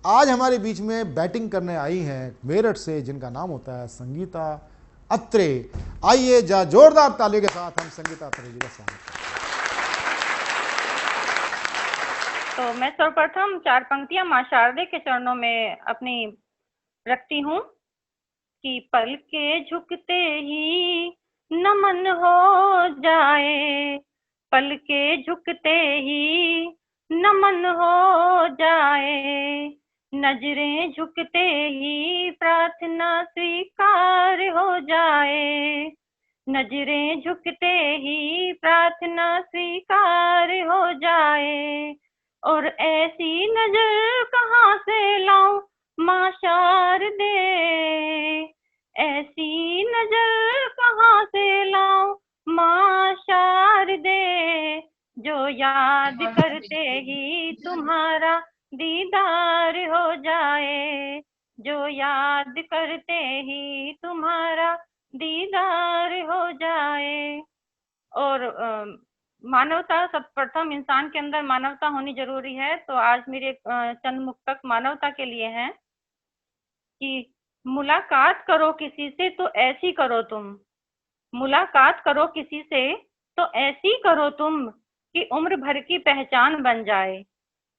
आज हमारे बीच में बैटिंग करने आई हैं मेरठ से, जिनका नाम होता है संगीता अत्रे। आइए जोरदार तालियों के साथ हम संगीता अत्रे जी का स्वागत करते हैं। तो मैं सर्वप्रथम 4 पंक्तियां मां शारदे के चरणों में अपनी रखती हूँ कि पल के झुकते ही नमन हो जाए, पल के झुकते ही नमन हो जाए, नजरें झुकते ही प्रार्थना स्वीकार हो जाए, नजरें झुकते ही प्रार्थना स्वीकार हो जाए। और ऐसी नजर कहाँ से लाऊं मां शारदे, ऐसी नजर कहाँ से लाऊं मां शारदे, जो याद करते ही तुम्हारा दीदार हो जाए, जो याद करते ही तुम्हारा दीदार हो जाए। और मानवता, सर्वप्रथम इंसान के अंदर मानवता होनी जरूरी है। तो आज मेरे चंद मुक्तक मानवता के लिए हैं कि मुलाकात करो किसी से तो ऐसी करो तुम, मुलाकात करो किसी से तो ऐसी करो तुम कि उम्र भर की पहचान बन जाए,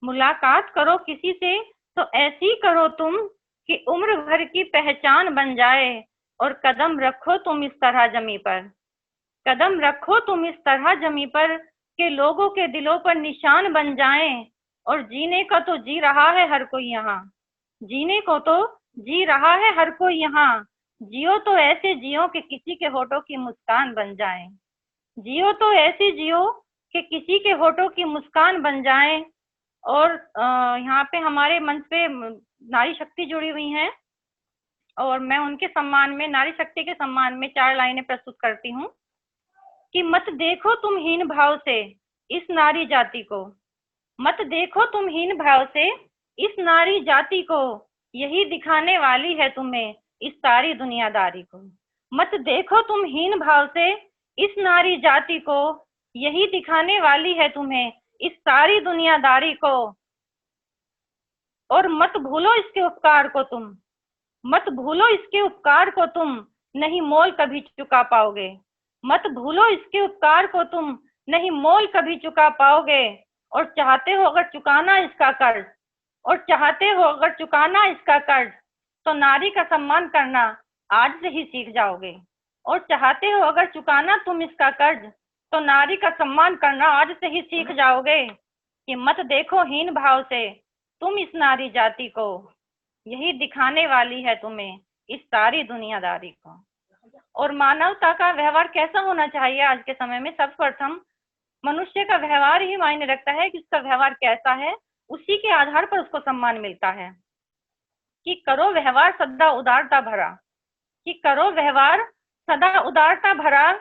मुलाकात करो किसी से तो ऐसी करो तुम कि उम्र भर की पहचान बन जाए। और कदम रखो तुम इस तरह जमी पर, कदम रखो तुम इस तरह जमी पर कि लोगों के दिलों पर निशान बन जाएं। और जीने का तो जी रहा है हर कोई यहाँ, जीने को तो जी रहा है हर कोई यहाँ, जियो तो ऐसे जियो कि किसी के होठों की मुस्कान बन जाए, जियो तो ऐसे जियो कि किसी के होठों की मुस्कान बन जाए। और यहाँ पे हमारे मंच पे नारी शक्ति जुड़ी हुई हैं और मैं उनके सम्मान में, नारी शक्ति के सम्मान में 4 लाइनें प्रस्तुत करती हूँ कि मत देखो तुम हीन भाव से इस नारी जाति को, मत देखो तुम हीन भाव से इस नारी जाति को, यही दिखाने वाली है तुम्हें इस सारी दुनियादारी को, मत देखो तुम हीन भाव से इस नारी जाति को, यही दिखाने वाली है तुम्हें इस सारी दुनियादारी को। और मत भूलो इसके उपकार को तुम, मत भूलो इसके उपकार को तुम, नहीं मोल कभी चुका पाओगे, मत भूलो इसके उपकार को तुम, नहीं मोल कभी चुका पाओगे। और चाहते हो अगर चुकाना इसका कर्ज, और चाहते हो अगर चुकाना इसका कर्ज, तो नारी का सम्मान करना आज से ही सीख जाओगे। और चाहते हो अगर चुकाना तुम इसका कर्ज, तो नारी का सम्मान करना आज से ही सीख जाओगे। कि मत देखो हीन भाव से तुम इस नारी जाति को, यही दिखाने वाली है तुम्हें इस सारी दुनियादारी को। और मानवता का व्यवहार कैसा होना चाहिए आज के समय में? सर्वप्रथम मनुष्य का व्यवहार ही मायने रखता है कि उसका व्यवहार कैसा है, उसी के आधार पर उसको सम्मान मिलता है। कि करो व्यवहार सदा उदारता भरा, कि करो व्यवहार सदा उदारता भरा,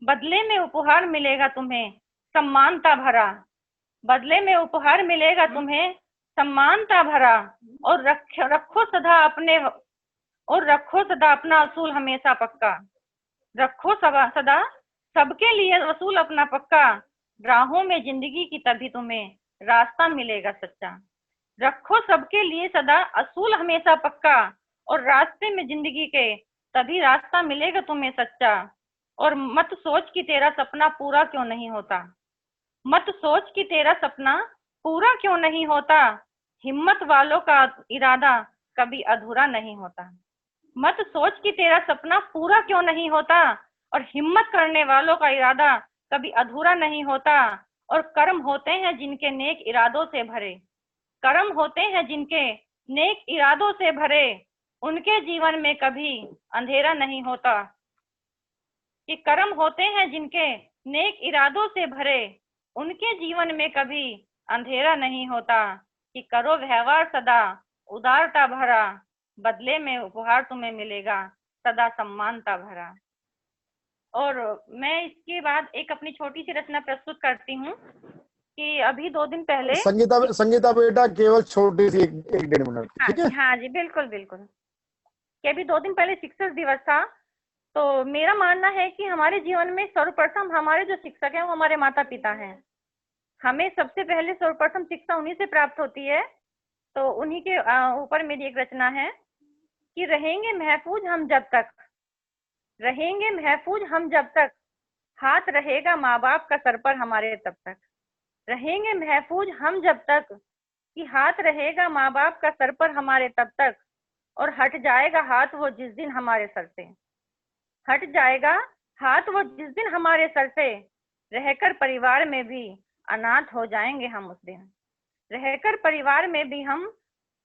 बदले में उपहार मिलेगा तुम्हें सम्मानता भरा, बदले में उपहार मिलेगा तुम्हें सम्मानता भरा। और रखो सदा अपने, और रखो सदा अपना असूल हमेशा पक्का, रखो सदा सबके लिए असूल अपना पक्का, राहों में जिंदगी की तभी तुम्हें रास्ता मिलेगा सच्चा, रखो सबके लिए सदा असूल हमेशा पक्का, और रास्ते में जिंदगी के तभी रास्ता मिलेगा तुम्हें सच्चा। और मत सोच कि तेरा सपना पूरा क्यों नहीं होता, मत सोच कि तेरा सपना पूरा क्यों नहीं होता, हिम्मत वालों का इरादा कभी अधूरा नहीं होता, मत सोच कि तेरा सपना पूरा क्यों नहीं होता, और हिम्मत करने वालों का इरादा कभी अधूरा नहीं होता। और कर्म होते हैं जिनके नेक इरादों से भरे, कर्म होते हैं जिनके नेक इरादों से भरे, उनके जीवन में कभी अंधेरा नहीं होता। कि कर्म होते हैं जिनके नेक इरादों से भरे, उनके जीवन में कभी अंधेरा नहीं होता। कि करो व्यवहार सदा उदारता भरा, बदले में उपहार तुम्हें मिलेगा सदा सम्मानता भरा। और मैं इसके बाद एक अपनी छोटी सी रचना प्रस्तुत करती हूँ कि अभी 2 दिन पहले संगीता बेटा केवल छोटी सी एक 1.5 मिनट, ठीक है? हाँ जी, बिल्कुल बिल्कुल। कि अभी 2 दिन पहले शिक्षक दिवस था, तो मेरा मानना है कि हमारे जीवन में सर्वप्रथम हमारे जो शिक्षक हैं वो हमारे माता पिता हैं। हमें सबसे पहले सर्वप्रथम शिक्षा उन्हीं से प्राप्त होती है। तो उन्हीं के ऊपर मेरी एक रचना है कि रहेंगे महफूज हम जब तक, रहेंगे महफूज हम जब तक, हाथ रहेगा माँ बाप का सर पर हमारे तब तक। रहेंगे महफूज हम जब तक कि हाथ रहेगा माँ बाप का सर पर हमारे तब तक, और हट जाएगा हाथ वो जिस दिन हमारे सर से, हट जाएगा हाथ वो जिस दिन हमारे सर से, रहकर परिवार में भी अनाथ हो जाएंगे हम उस दिन, रहकर परिवार में भी हम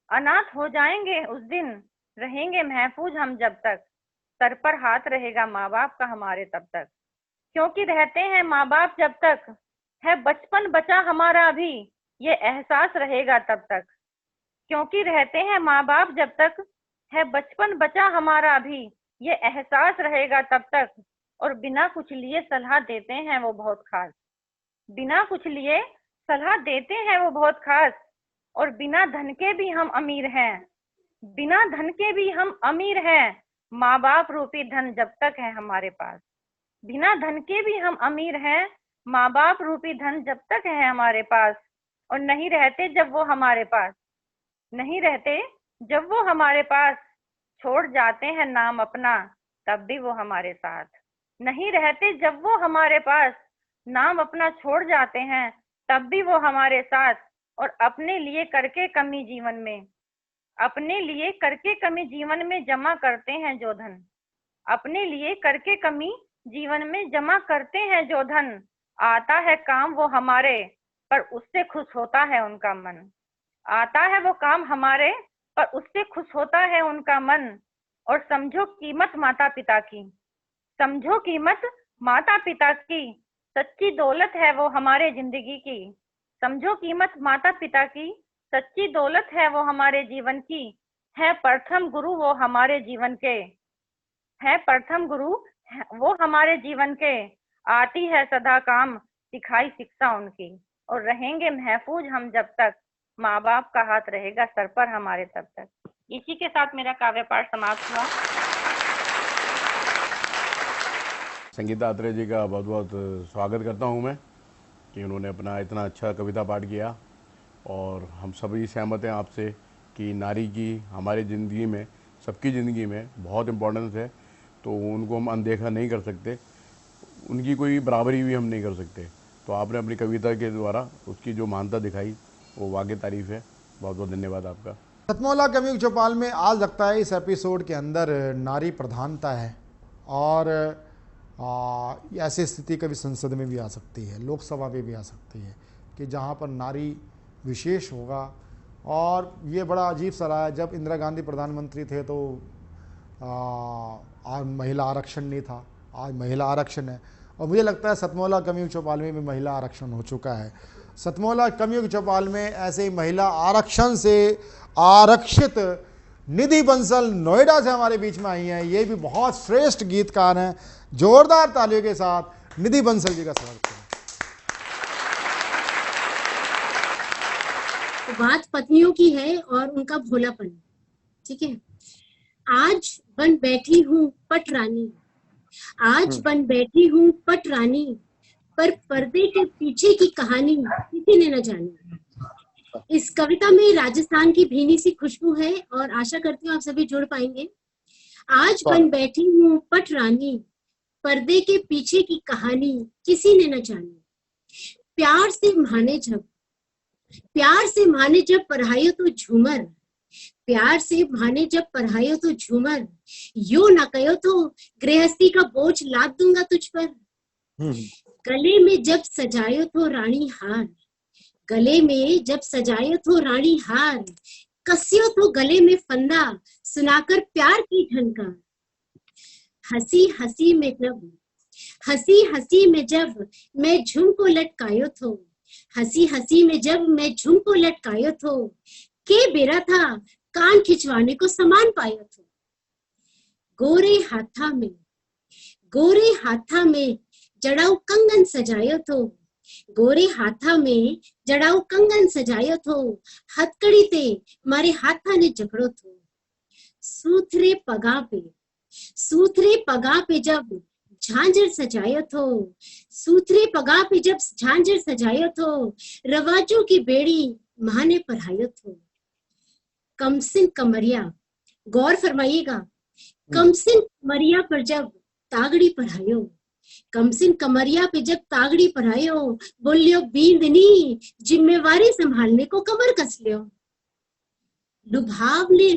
अनाथ हो जाएंगे उस दिन। रहेंगे महफूज हम जब तक, सर पर हाथ रहेगा माँ बाप का हमारे तब तक। क्योंकि रहते हैं माँ बाप जब तक, है बचपन बचा हमारा अभी, ये एहसास रहेगा तब तक। क्योंकि रहते हैं माँ बाप जब तक, है बचपन बचा हमारा अभी, ये एहसास रहेगा तब तक। और बिना कुछ लिए सलाह देते हैं वो बहुत खास, बिना कुछ लिए सलाह देते हैं वो बहुत खास। और बिना धन के भी हम अमीर हैं, बिना धन के भी हम अमीर हैं, माँ बाप रूपी धन जब तक है हमारे पास। बिना धन के भी हम अमीर हैं, माँ बाप रूपी धन जब तक है हमारे पास। और नहीं रहते जब वो हमारे पास, नहीं रहते जब वो हमारे पास, छोड़ जाते हैं नाम अपना तब भी वो हमारे साथ। नहीं रहते जब वो हमारे पास, नाम अपना छोड़ जाते हैं तब भी वो हमारे साथ। और अपने लिए करके कमी जीवन में, अपने लिए करके कमी जीवन में जमा करते हैं जो धन, अपने लिए करके कमी जीवन में जमा करते हैं जो धन। आता है काम वो हमारे, पर उससे खुश होता है उनका मन। आता है वो काम हमारे, पर उससे खुश होता है उनका मन। और समझो कीमत माता पिता की, समझो कीमत माता पिता की, सच्ची दौलत है वो हमारे जिंदगी की। समझो कीमत माता पिता की, सच्ची दौलत है वो हमारे जीवन की। है प्रथम गुरु वो हमारे जीवन के, है प्रथम गुरु वो हमारे जीवन के। आती है सदा काम सिखाई शिक्षा उनकी। और रहेंगे महफूज हम जब तक, माँ बाप का हाथ रहेगा सर पर हमारे तब तक। इसी के साथ मेरा काव्य पाठ समाप्त हुआ। संगीता अत्रेय जी का बहुत बहुत स्वागत करता हूँ मैं कि उन्होंने अपना इतना अच्छा कविता पाठ किया। और हम सभी सहमत हैं आपसे कि नारी की हमारी ज़िंदगी में, सबकी ज़िंदगी में बहुत इम्पोर्टेंस है। तो उनको हम अनदेखा नहीं कर सकते, उनकी कोई बराबरी भी हम नहीं कर सकते। तो आपने अपनी कविता के द्वारा उसकी जो महानता दिखाई वो वाकई तारीफ़ है। बहुत बहुत धन्यवाद आपका। सतमौला कवि चौपाल में आज लगता है इस एपिसोड के अंदर नारी प्रधानता है, और ऐसी स्थिति कभी संसद में भी आ सकती है, लोकसभा में भी आ सकती है कि जहाँ पर नारी विशेष होगा। और ये बड़ा अजीब सा रहा है, जब इंदिरा गांधी प्रधानमंत्री थे तो आज महिला आरक्षण नहीं था, आज महिला आरक्षण है। और मुझे लगता है सतमौला कवि चौपाल में भी महिला आरक्षण हो चुका है। सतमौला कवि चौपाल में ऐसे ही महिला आरक्षण से आरक्षित निधि बंसल नोएडा से हमारे बीच में आई हैं। ये भी बहुत श्रेष्ठ गीतकार हैं। जोरदार तालियों के साथ निधि बंसल जी का स्वागत करें। बात पत्नियों की है और उनका भोलापन, ठीक है। आज बन बैठी हूँ पट रानी, आज बन बैठी हूँ पट रानी, पर पर्दे के पीछे की कहानी किसी ने न जानी। इस कविता में राजस्थान की भीनी सी खुशबू है और आशा करती हूँ आप सभी जुड़ पाएंगे। आज बन बैठी हूँ पट रानी, पर्दे के पीछे की कहानी किसी ने न जानी। प्यार से माने जब, प्यार से माने जब पढ़ाइयो तो झूमर, प्यार से माने जब पढ़ाइयो तो झूमर, यो ना कहो तो गृहस्थी का बोझ लाद दूंगा तुझ पर। गले में जब सजायो तो रानी हार, गले में जब सजायो तो रानी हार, कसियो तो गले में फंदा सुनाकर प्यार की ठनकार। हंसी हंसी में जब, हंसी हंसी में जब मैं झुमको लटकायो थो, हंसी हंसी में जब मैं झुमको लटकायो थो, के बेरा था कान खिंचवाने को सामान पायो थो। गोरे हाथा में जड़ाऊ कंगन सजायो थो। गोरे हाथा में जड़ाऊ कंगन सजायो थो। हथकड़ी ते मारे हाथा ने जकड़ो थो। सूथरे पगा पे जब झांझर सजायो थो। सूथरे पगा पे जब झांझर सजायो थो। रवाजों की बेड़ी माने पढ़ायो थो। कमसिन कमरिया, गौर फरमाइएगा, कमसिन कमरिया पर जब तागड़ी पढ़ायो। कमसिन कमरिया पे जब तागड़ी पढ़ायो। बोलियो बींदनी, जिम्मेवारी संभालने को कमर कस लियो। लुभावने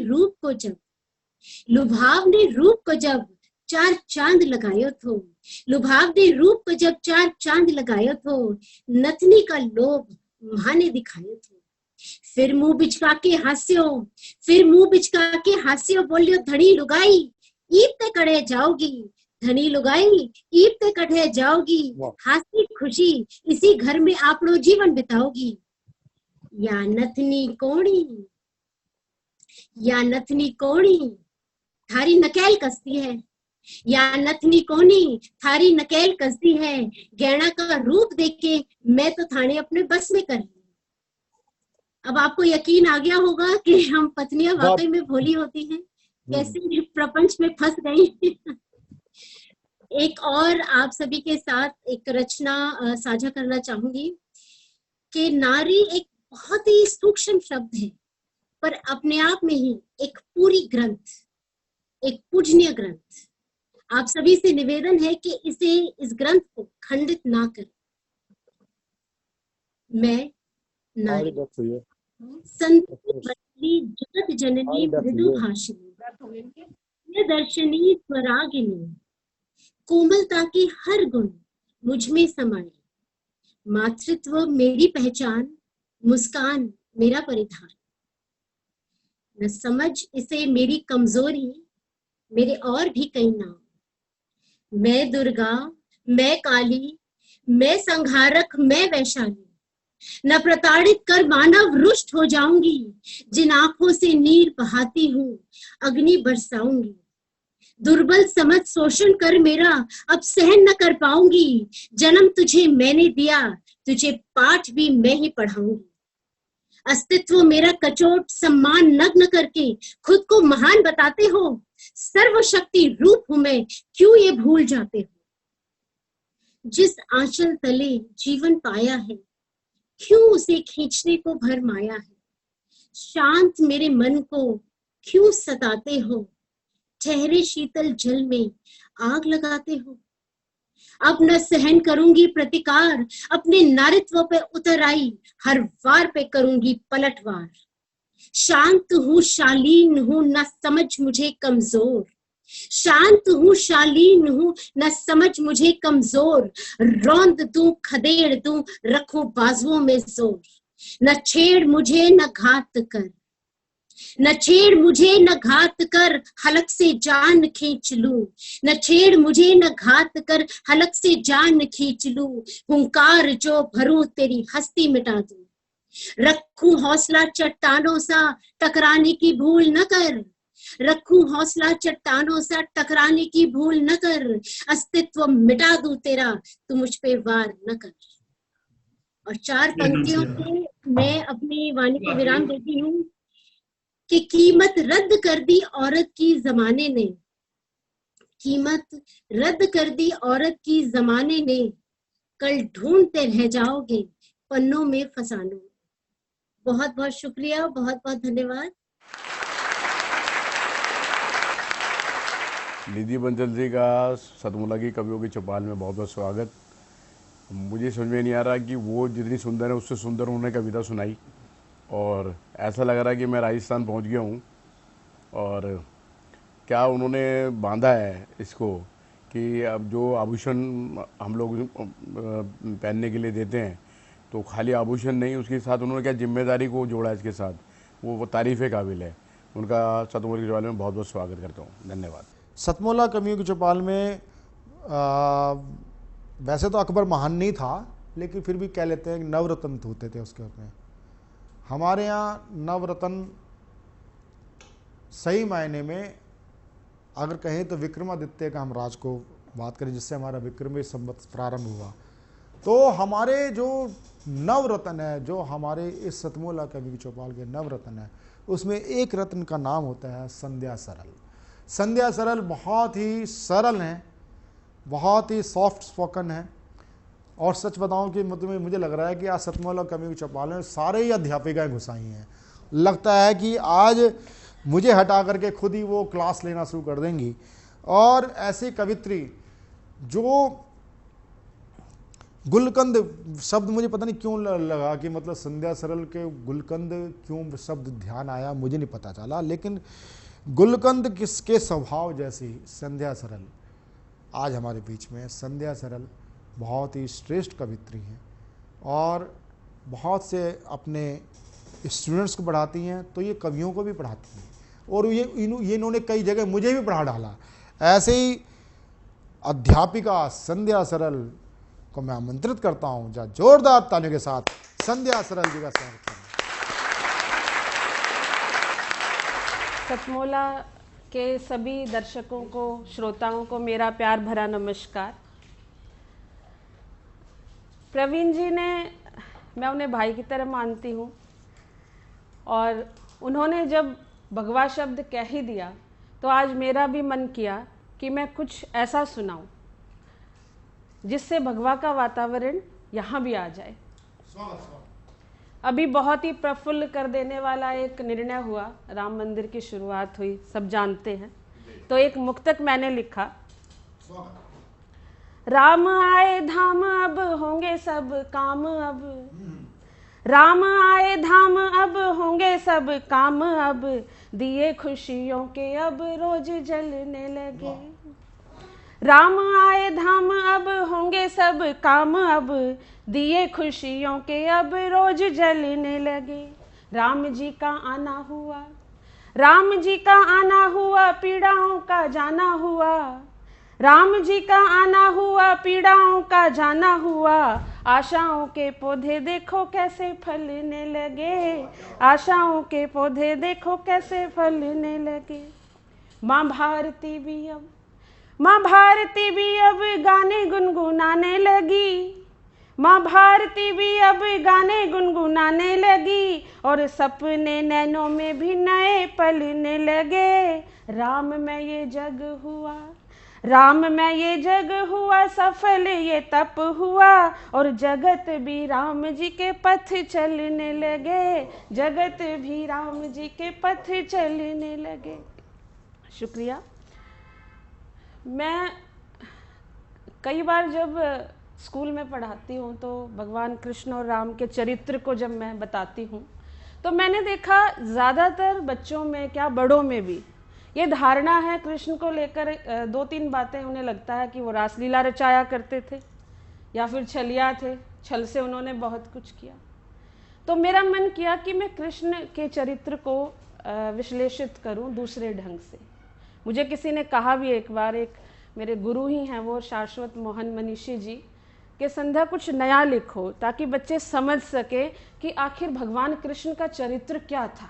रूप को जब चार चांद लगायो थो। लुभावने रूप को जब चार चांद लगायो थो। नथनी का लोभ माने दिखायो थो। फिर मुंह बिचका के हास्यो। बोलियो धनी लुगाई, ईद ते कड़े जाओगी। धनी लुगाई, ईद ते कड़े जाओगी। हासी खुशी इसी घर में आपनो जीवन बिताओगी। या नथनी कोणी थारी नकेल कसती है। या नथनी कोनी थारी नकेल कसती है। गहना का रूप देके मैं तो थाने अपने बस में कर ली। अब आपको यकीन आ गया होगा कि हम पत्नियां वाकई में भोली होती हैं, कैसे प्रपंच में फंस गई। एक और आप सभी के साथ एक रचना साझा करना चाहूंगी कि नारी एक बहुत ही सूक्ष्म शब्द है, पर अपने आप में ही एक पूरी ग्रंथ, एक पूजनीय ग्रंथ। आप सभी से निवेदन है कि इस ग्रंथ को खंडित ना करें। मैं नारी, संतति जगत जननी मृदु भाषिनी, दर्शनी स्वरागिनी, कोमलता के हर गुण मुझ में समाये। मातृत्व मेरी पहचान, मुस्कान मेरा परिधान। न समझ इसे मेरी कमजोरी, मेरे और भी कई नाम। मैं दुर्गा, मैं काली, मैं संहारक, मैं वैशाली। न प्रताड़ित कर मानव रुष्ट हो जाऊंगी। जिन आंखों से नीर बहाती हूँ, अग्नि बरसाऊंगी। दुर्बल समझ शोषण कर मेरा अब सहन न कर पाऊंगी। जन्म तुझे मैंने दिया, तुझे पाठ भी मैं ही पढ़ाऊंगी। अस्तित्व मेरा कचोट सम्मान नग्न करके खुद को महान बताते हो। सर्वशक्ति रूप हूं मैं, क्यों ये भूल जाते हो। जिस आंचल तले जीवन पाया है, क्यों उसे खींचने को भर माया है। शांत मेरे मन को क्यों सताते हो। ठहरे शीतल जल में आग लगाते हो। अब न सहन करूंगी प्रतिकार, अपने नारित्व पे उतर आई हर वार पे करूंगी पलटवार। शांत हूँ शालीन हूँ, न समझ मुझे कमजोर। शांत हूँ शालीन हूँ, न समझ मुझे कमजोर। रौंद दूं खदेड़ दूं, रखूं बाजुओं में जोर। न छेड़ मुझे न घात कर, न छेड़ मुझे न घात कर, हलक से जान खींच लूं। न छेड़ मुझे न घात कर, हलक से जान खींच लूं। हुंकार जो भरूं तेरी हस्ती मिटा दूं। रखूं हौसला चट्टानों सा टकराने की भूल न कर। रखूं हौसला चट्टानों सा टकराने की भूल न कर। अस्तित्व मिटा दूं तेरा, तू मुझ पे वार न कर। और चार पंक्तियों से मैं अपनी वाणी को विराम देती हूँ कि कीमत रद्द कर दी औरत की जमाने ने। कीमत रद्द कर दी औरत की जमाने ने। कल ढूंढते रह जाओगे पन्नों में फसानों। बहुत बहुत शुक्रिया, बहुत बहुत धन्यवाद। निधि बंसल जी का सतमुला की कवियों की चौपाल में बहुत बहुत स्वागत। मुझे समझ में नहीं आ रहा कि वो जितनी सुंदर है उससे सुंदर उन्होंने कविता सुनाई और ऐसा लग रहा है कि मैं राजस्थान पहुंच गया हूं। और क्या उन्होंने बांधा है इसको कि अब जो आभूषण हम लोग पहनने के लिए देते हैं तो खाली आभूषण नहीं, उसके साथ उन्होंने क्या जिम्मेदारी को जोड़ा इसके साथ, वो तारीफ़ काबिल है। उनका सतमुला की चौपाल में बहुत बहुत स्वागत करता हूँ। धन्यवाद। सतमुला कवियों की चौपाल में वैसे तो अकबर महान नहीं था, लेकिन फिर भी कह लेते हैं नवरत्न होते थे उसके उसमें। हमारे यहाँ नवरत्न सही मायने में अगर कहें तो विक्रमादित्य का हम राज को बात करें, जिससे हमारा विक्रमी संवत प्रारंभ हुआ, तो हमारे जो नवरत्न है, जो हमारे इस सतमोला कवि चौपाल के नवरत्न है, उसमें एक रत्न का नाम होता है संध्या सरल। संध्या सरल बहुत ही सरल हैं, बहुत ही सॉफ्ट स्पोकन है, और सच बताऊं कि मतलब मुझे लग रहा है कि आज सतमोला कवि चौपाल में सारे ही अध्यापिकाएँ घुसाई हैं। लगता है कि आज मुझे हटा करके खुद ही वो क्लास लेना शुरू कर देंगी। और ऐसी कवित्री जो गुलकंद शब्द, मुझे पता नहीं क्यों लगा कि मतलब संध्या सरल के गुलकंद क्यों शब्द ध्यान आया, मुझे नहीं पता चला, लेकिन गुलकंद किसके स्वभाव जैसी संध्या सरल आज हमारे बीच में। संध्या सरल बहुत ही श्रेष्ठ कवित्री हैं और बहुत से अपने स्टूडेंट्स को पढ़ाती हैं, तो ये कवियों को भी पढ़ाती हैं, और ये इन्होंने कई जगह मुझे भी पढ़ा डाला। ऐसे ही अध्यापिका संध्या सरल को मैं आमंत्रित करता हूं, जहाँ जोरदार तालियों के साथ संध्या सरल जी का स्वागत करें। सतमोला के सभी दर्शकों को, श्रोताओं को मेरा प्यार भरा नमस्कार। प्रवीण जी ने, मैं उन्हें भाई की तरह मानती हूँ, और उन्होंने जब भगवा शब्द कह ही दिया तो आज मेरा भी मन किया कि मैं कुछ ऐसा सुनाऊं जिससे भगवा का वातावरण यहाँ भी आ जाए। अभी बहुत ही प्रफुल्ल कर देने वाला एक निर्णय हुआ, राम मंदिर की शुरुआत हुई, सब जानते हैं। तो एक मुक्तक मैंने लिखा, राम आए धाम अब होंगे सब काम, अब राम आए धाम अब होंगे सब काम, अब दिए खुशियों के अब रोज जलने लगे। राम आए धाम अब होंगे सब काम, अब दिए खुशियों के अब रोज जलने लगे। राम जी का आना हुआ, राम जी का आना हुआ, पीड़ाओं का जाना हुआ। राम जी का आना हुआ, पीड़ाओं का जाना हुआ। आशाओं के पौधे देखो कैसे फलने लगे, आशाओं के पौधे देखो कैसे फलने लगे। माँ भारती भी अब, माँ भारती भी अब गाने गुनगुनाने लगी। माँ भारती भी अब गाने गुनगुनाने लगी, और सपने नैनों में भी नए पलने लगे। राम में ये जग हुआ, राम में ये जग हुआ, सफल ये तप हुआ, और जगत भी राम जी के पथ चलने लगे। जगत भी राम जी के पथ चलने लगे। शुक्रिया। मैं कई बार जब स्कूल में पढ़ाती हूँ तो भगवान कृष्ण और राम के चरित्र को जब मैं बताती हूँ तो मैंने देखा ज़्यादातर बच्चों में, क्या बड़ों में भी, ये धारणा है कृष्ण को लेकर, दो तीन बातें उन्हें लगता है कि वो रासलीला रचाया करते थे या फिर छलिया थे, छल से उन्होंने बहुत कुछ किया। तो मेरा मन किया कि मैं कृष्ण के चरित्र को विश्लेषित करूं दूसरे ढंग से। मुझे किसी ने कहा भी एक बार, एक मेरे गुरु ही हैं वो शाश्वत मोहन मनीषी जी, कि संध्या कुछ नया लिखो ताकि बच्चे समझ सके कि आखिर भगवान कृष्ण का चरित्र क्या था।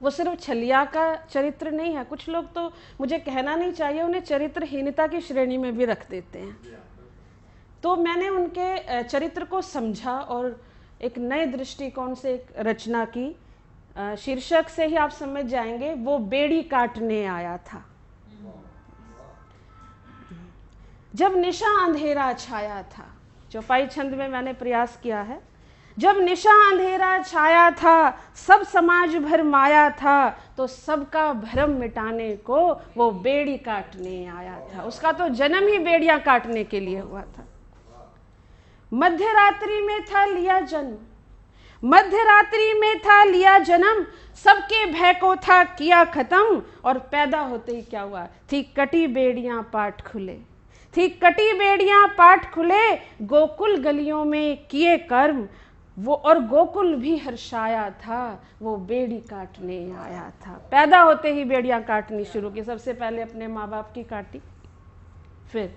वो सिर्फ छलिया का चरित्र नहीं है। कुछ लोग तो, मुझे कहना नहीं चाहिए, उन्हें चरित्रहीनता की श्रेणी में भी रख देते हैं। तो मैंने उनके चरित्र को समझा और एक नए दृष्टिकोण से एक रचना की। शीर्षक से ही आप समझ जाएंगे, वो बेड़ी काटने आया था। जब निशा अंधेरा छाया था, चौपाई छंद में मैंने प्रयास किया है। जब निशा अंधेरा छाया था, सब समाज भर माया था, तो सबका भ्रम मिटाने को वो बेड़ी काटने आया था। उसका तो जन्म ही बेड़ियां काटने के लिए हुआ था। मध्य रात्रि में था लिया जन्म, मध्य रात्रि में था लिया जन्म, सबके भय को था किया खत्म, और पैदा होते ही क्या हुआ, थी कटी बेड़ियां पाट खुले, थी कटी बेड़ियां पाट खुले, गोकुल गलियों में किए कर्म वो, और गोकुल भी हर्षाया था, वो बेड़ी काटने आया था। पैदा होते ही बेड़ियां काटनी शुरू की। सबसे पहले अपने माँ बाप की काटी, फिर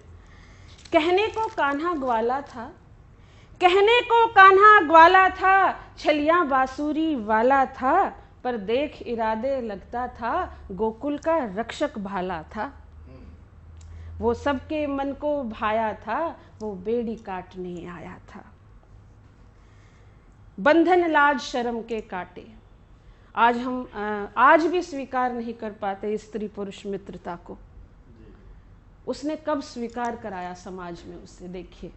कहने को कान्हा ग्वाला था, कहने को कान्हा ग्वाला था, छलिया बांसुरी वाला था, पर देख इरादे लगता था गोकुल का रक्षक भाला था। वो सबके मन को भाया था, वो बेड़ी काटने आया था। बंधन लाज शर्म के काटे। आज हम आज भी स्वीकार नहीं कर पाते स्त्री पुरुष मित्रता को। उसने कब स्वीकार कराया समाज में उसे? देखिए,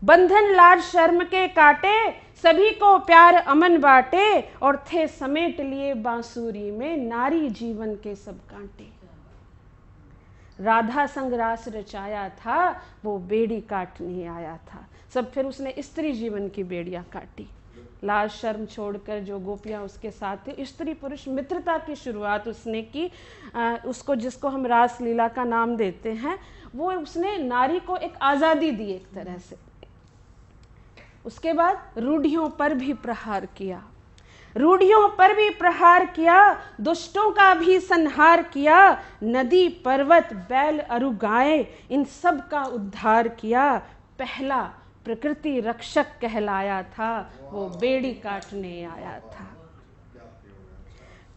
बंधन लाज शर्म के काटे, सभी को प्यार अमन बांटे, और थे समेट लिए बांसुरी में नारी जीवन के सब कांटे। राधा संग रास रचाया था, वो बेड़ी काटने आया था। सब फिर उसने स्त्री जीवन की बेड़ियां काटी। लाज शर्म छोड़कर जो गोपियां उसके साथ थी, स्त्री पुरुष मित्रता की शुरुआत उसने की। उसको, जिसको हम रास लीला का नाम देते हैं, वो उसने नारी को एक आज़ादी दी एक तरह से। उसके बाद रूढ़ियों पर भी प्रहार किया, रूढ़ियों पर भी प्रहार किया, दुष्टों का भी संहार किया। नदी पर्वत बैल अरु गाय, इन सब का उद्धार किया। पहला प्रकृति रक्षक कहलाया था, वो बेड़ी काटने आया था।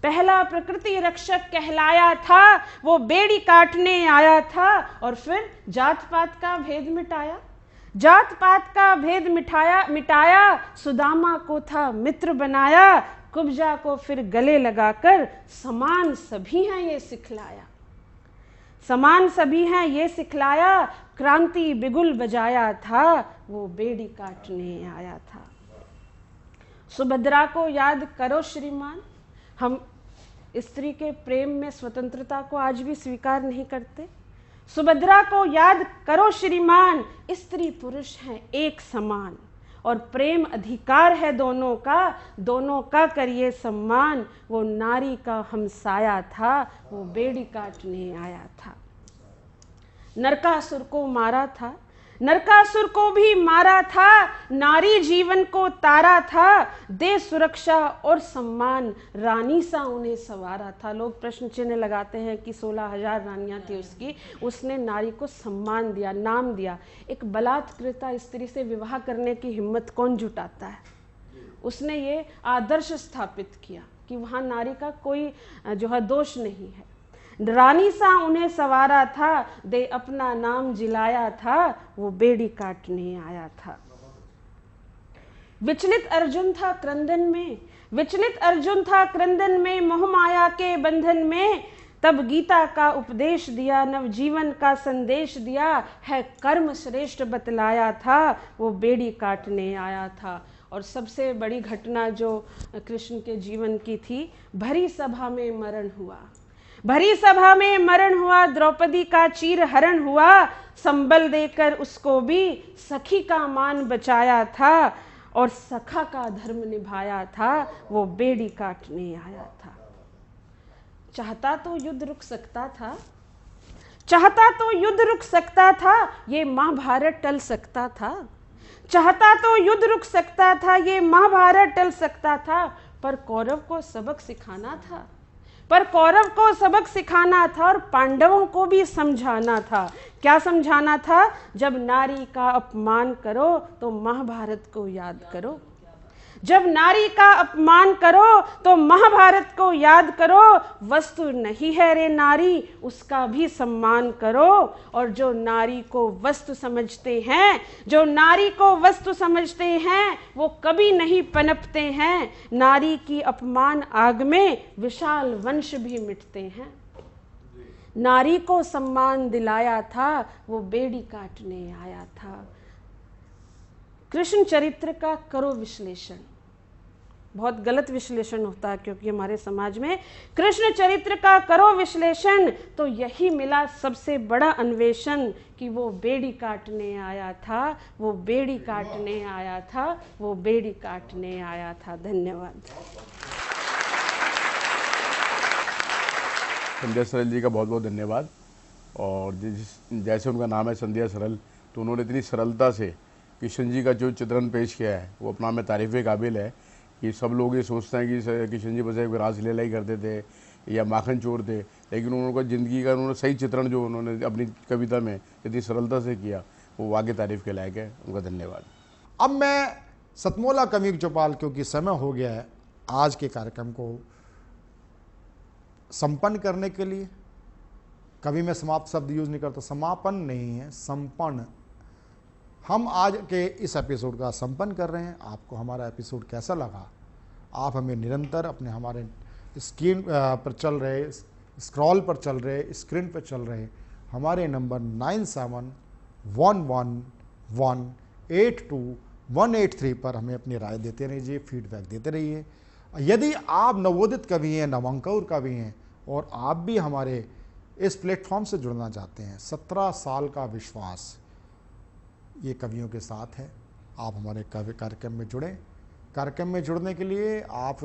पहला प्रकृति रक्षक कहलाया था, वो बेड़ी काटने आया था। और फिर जात पात का भेद मिटाया, जात पात का भेद मिटाया। सुदामा को था मित्र बनाया, कुब्जा को फिर गले लगाकर समान सभी हैं ये सिखलाया। समान सभी हैं ये सिखलाया, क्रांति बिगुल बजाया था, वो बेड़ी काटने आया था। सुभद्रा को याद करो श्रीमान। हम स्त्री के प्रेम में स्वतंत्रता को आज भी स्वीकार नहीं करते। सुभद्रा को याद करो श्रीमान, स्त्री पुरुष हैं एक समान, और प्रेम अधिकार है दोनों का करिए सम्मान। वो नारी का हमसाया था, वो बेड़ी काटने आया था। नरकासुर को मारा था, नरकासुर को भी मारा था, नारी जीवन को तारा था। दे सुरक्षा और सम्मान, रानी सा उन्हें सवारा था। लोग प्रश्न चिन्ह लगाते हैं कि 16,000 रानियां थी उसकी, उसने नारी को सम्मान दिया, नाम दिया। एक बलात्कृता स्त्री से विवाह करने की हिम्मत कौन जुटाता है? उसने ये आदर्श स्थापित किया कि वहाँ नारी का कोई जो है दोष नहीं है। रानी सा उन्हें सवारा था, दे अपना नाम जिलाया था, वो बेड़ी काटने आया था। विचलित अर्जुन था क्रंदन में, विचलित अर्जुन था क्रंदन में, मोह माया के बंधन में। तब गीता का उपदेश दिया, नवजीवन का संदेश दिया, है कर्म श्रेष्ठ बतलाया था, वो बेड़ी काटने आया था। और सबसे बड़ी घटना जो कृष्ण के जीवन की थी, भरी सभा में मरण हुआ, भरी सभा में मरण हुआ। द्रौपदी का चीर हरण हुआ, संबल देकर उसको भी सखी का मान बचाया था, और सखा का धर्म निभाया था, वो बेड़ी काटने आया था। चाहता तो युद्ध रुक सकता था, चाहता तो युद्ध रुक सकता था, ये महाभारत टल सकता था। चाहता तो युद्ध रुक सकता था, ये महाभारत टल सकता था। पर कौरव को सबक सिखाना था, पर कौरव को सबक सिखाना था, और पांडवों को भी समझाना था। क्या समझाना था? जब नारी का अपमान करो तो महाभारत को याद करो, जब नारी का अपमान करो तो महाभारत को याद करो। वस्तु नहीं है रे नारी, उसका भी सम्मान करो। और जो नारी को वस्तु समझते हैं, जो नारी को वस्तु समझते हैं, वो कभी नहीं पनपते हैं। नारी की अपमान आग में विशाल वंश भी मिटते हैं। नारी को सम्मान दिलाया था, वो बेड़ी काटने आया था। कृष्ण चरित्र का करो विश्लेषण। बहुत गलत विश्लेषण होता है, क्योंकि हमारे समाज में कृष्ण चरित्र का करो विश्लेषण, तो यही मिला सबसे बड़ा अन्वेषण कि वो बेड़ी काटने आया था, वो बेड़ी काटने आया था, वो बेड़ी काटने आया था। धन्यवाद। संध्या सरल जी का बहुत बहुत धन्यवाद। और जैसे उनका नाम है संध्या सरल, तो उन्होंने इतनी सरलता से किशन जी का जो चित्रण पेश किया है, वो अपना में तारीफ़ के काबिल है। कि सब लोग ये सोचते हैं कि किशन जी बस एक रास लीला ही करते थे या माखन चोर थे, लेकिन उन्होंने ज़िंदगी का उन्होंने सही चित्रण जो उन्होंने अपनी कविता में इतनी सरलता से किया, वो वाकई तारीफ़ के लायक है। उनका धन्यवाद। अब मैं सतमोला कवि चौपाल, क्योंकि समय हो गया है आज के कार्यक्रम को संपन्न करने के लिए, कभी मैं समाप्त शब्द यूज नहीं करता, समापन नहीं है, संपन्न। हम आज के इस एपिसोड का संपन्न कर रहे हैं। आपको हमारा एपिसोड कैसा लगा? आप हमें निरंतर अपने हमारे स्क्रीन पर चल रहे, स्क्रॉल पर चल रहे, स्क्रीन पर चल रहे हमारे नंबर 9711182183 पर हमें अपनी राय देते रहिए, फीडबैक देते रहिए। यदि आप नवोदित कवि हैं, नवांकुर कवि हैं और आप भी हमारे इस प्लेटफॉर्म से जुड़ना चाहते हैं, 17 साल का विश्वास ये कवियों के साथ है। आप हमारे कार्यक्रम में जुड़ें। कार्यक्रम में जुड़ने के लिए आप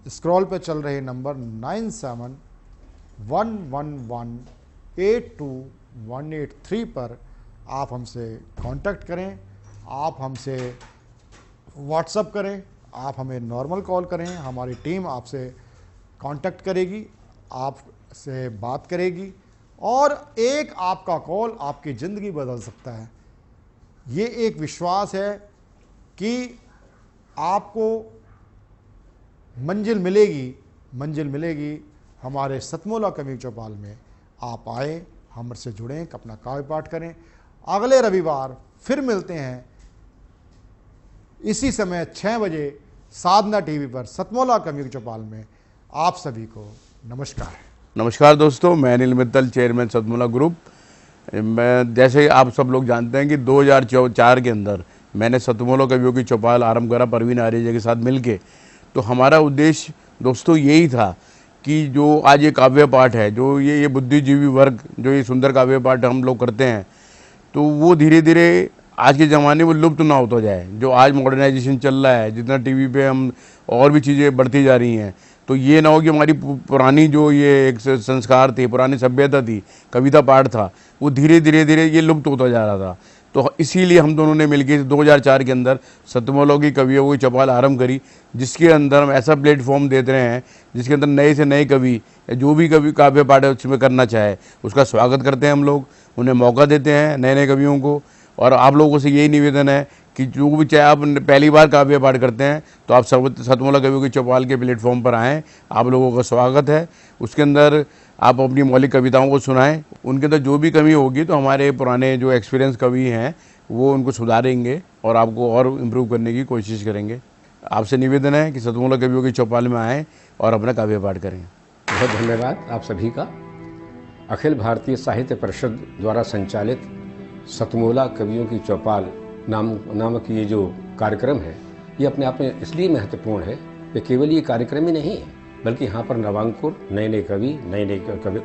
स्क्रॉल पर चल रहे नंबर 9711182183 पर आप हमसे कांटेक्ट करें, आप हमसे व्हाट्सएप करें, आप हमें नॉर्मल कॉल करें। हमारी टीम आपसे कांटेक्ट करेगी, आपसे बात करेगी और एक आपका कॉल आपकी ज़िंदगी बदल सकता है। ये एक विश्वास है कि आपको मंजिल मिलेगी हमारे सतमोला कवि चौपाल में। आप आए, हमसे जुड़ें, अपना काव्य पाठ करें। अगले रविवार फिर मिलते हैं इसी समय 6 बजे साधना टीवी पर सतमोला कवि चौपाल में। आप सभी को नमस्कार। नमस्कार दोस्तों, मैं अनिल मित्तल, चेयरमैन सतमोला ग्रुप। मैं जैसे आप सब लोग जानते हैं कि 2004 के अंदर मैंने सतमोला कवियों की चौपाल आरंभ करा परवीन आर्य के साथ मिलके। तो हमारा उद्देश्य दोस्तों यही था कि जो आज ये काव्य पाठ है, जो ये बुद्धिजीवी वर्ग जो ये सुंदर काव्य पाठ हम लोग करते हैं, तो वो धीरे धीरे आज के ज़माने में लुप्त ना होता जाए। जो आज मॉडर्नाइजेशन चल रहा है, जितना टीवी पे हम और भी चीज़ें बढ़ती जा रही हैं, तो ये ना हो कि हमारी पुरानी जो ये एक संस्कार थे, पुरानी सभ्यता थी, कविता पाठ था, वो धीरे धीरे ये लुप्त होता जा रहा था। तो इसीलिए हम दोनों ने मिलकर 2004 के अंदर सतमोला की कवियों की चौपाल आरंभ करी, जिसके अंदर हम ऐसा प्लेटफॉर्म देते रहे हैं जिसके अंदर नए से नए कवि जो भी कवि काव्य पाठ उसमें करना चाहे उसका स्वागत करते हैं। हम लोग उन्हें मौका देते हैं, नए नए कवियों को। और आप लोगों से यही निवेदन है कि जो भी चाहे आप पहली बार काव्य पाठ करते हैं तो आप सतमोला कवियों की चौपाल के प्लेटफॉर्म पर आएँ, आप लोगों का स्वागत है। उसके अंदर आप अपनी मौलिक कविताओं को सुनाएं। उनके अंदर जो भी कमी होगी तो हमारे पुराने जो एक्सपीरियंस कवि हैं वो उनको सुधारेंगे और आपको और इम्प्रूव करने की कोशिश करेंगे। आपसे निवेदन है कि सतमोला कवियों की चौपाल में आएँ और अपना काव्य पाठ करें। बहुत धन्यवाद आप सभी का। अखिल भारतीय साहित्य परिषद द्वारा संचालित सतमोला कवियों की चौपाल नामक ये जो कार्यक्रम है, ये अपने आप में इसलिए महत्वपूर्ण है कि केवल ये कार्यक्रम ही नहीं है, बल्कि यहाँ पर नवांकुर, नए नए कवि, नए नए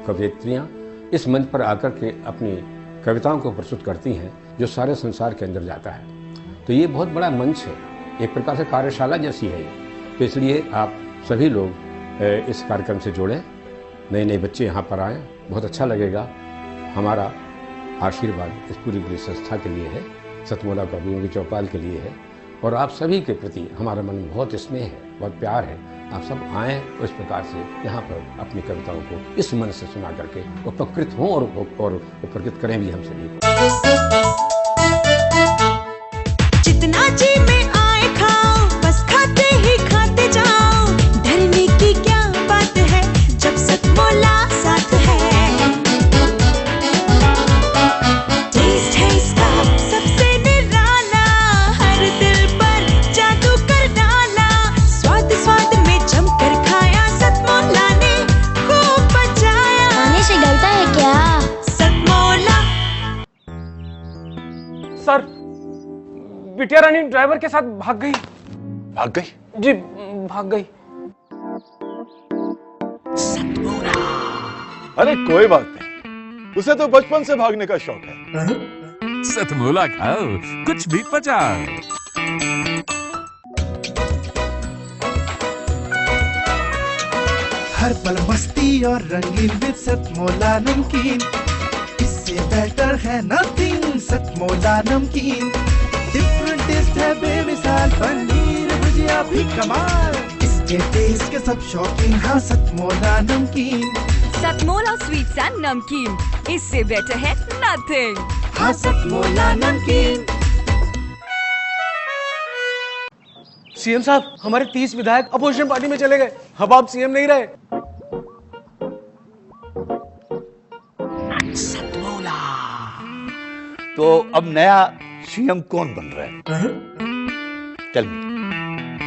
कवयित्रियाँ इस मंच पर आकर के अपनी कविताओं को प्रस्तुत करती हैं, जो सारे संसार के अंदर जाता है। तो ये बहुत बड़ा मंच है, एक प्रकार से कार्यशाला जैसी है ये। तो इसलिए आप सभी लोग इस कार्यक्रम से जुड़ें, नए नए बच्चे यहाँ पर आएँ, बहुत अच्छा लगेगा। हमारा आशीर्वाद इस पूरी संस्था के लिए है, सतमोला कवियों की चौपाल के लिए है, और आप सभी के प्रति हमारा मन में बहुत स्नेह है, बहुत प्यार है। आप सब आएँ इस प्रकार से यहाँ पर अपनी कविताओं को इस मन से सुना करके उपकृत हों और उपकृत करें भी हम सभी। जितना जी में आए खाओ, बस खाते ही खाते जाओ, डरने की क्या बात है जब सतमोला साथ है। टेस्ट है इसका सबसे निराला, हर दिल पर जादू कर डाला, स्वाद स्वाद में जमकर खाया, सतमोला ने खूब बचाया। खाने से गलता है क्या? सतमोला। सर, बिटिया रानी ड्राइवर के साथ भाग गई। भाग गई? जी भाग गई। अरे कोई बात नहीं, उसे तो बचपन से भागने का शौक है। सतमोला खाओ, कुछ भी पचाओ। हर पल मस्ती और रंगीन विद सतमोला नमकीन, इससे बेटर है नथिंग। सतमोला नमकीन डिफरेंट टेस्ट है बेमिसाल, पनीर भुजिया भी कमाल, इसके टेस्ट के सब शौकीन। हाँ सतमोला नमकीन, सतमोला स्वीट्स एंड नमकीन, इससे बेटर है नथिंग। हाँ सतमोला नमकीन। सीएम साहब, हमारे 30 विधायक अपोजिशन पार्टी में चले गए। अब आप सीएम नहीं रहे। सतमोला। तो अब नया सीएम कौन बन रहा है? चल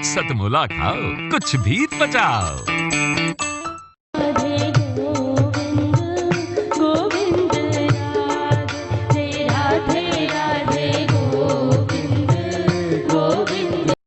सतमोला खाओ, कुछ भी पचाओ।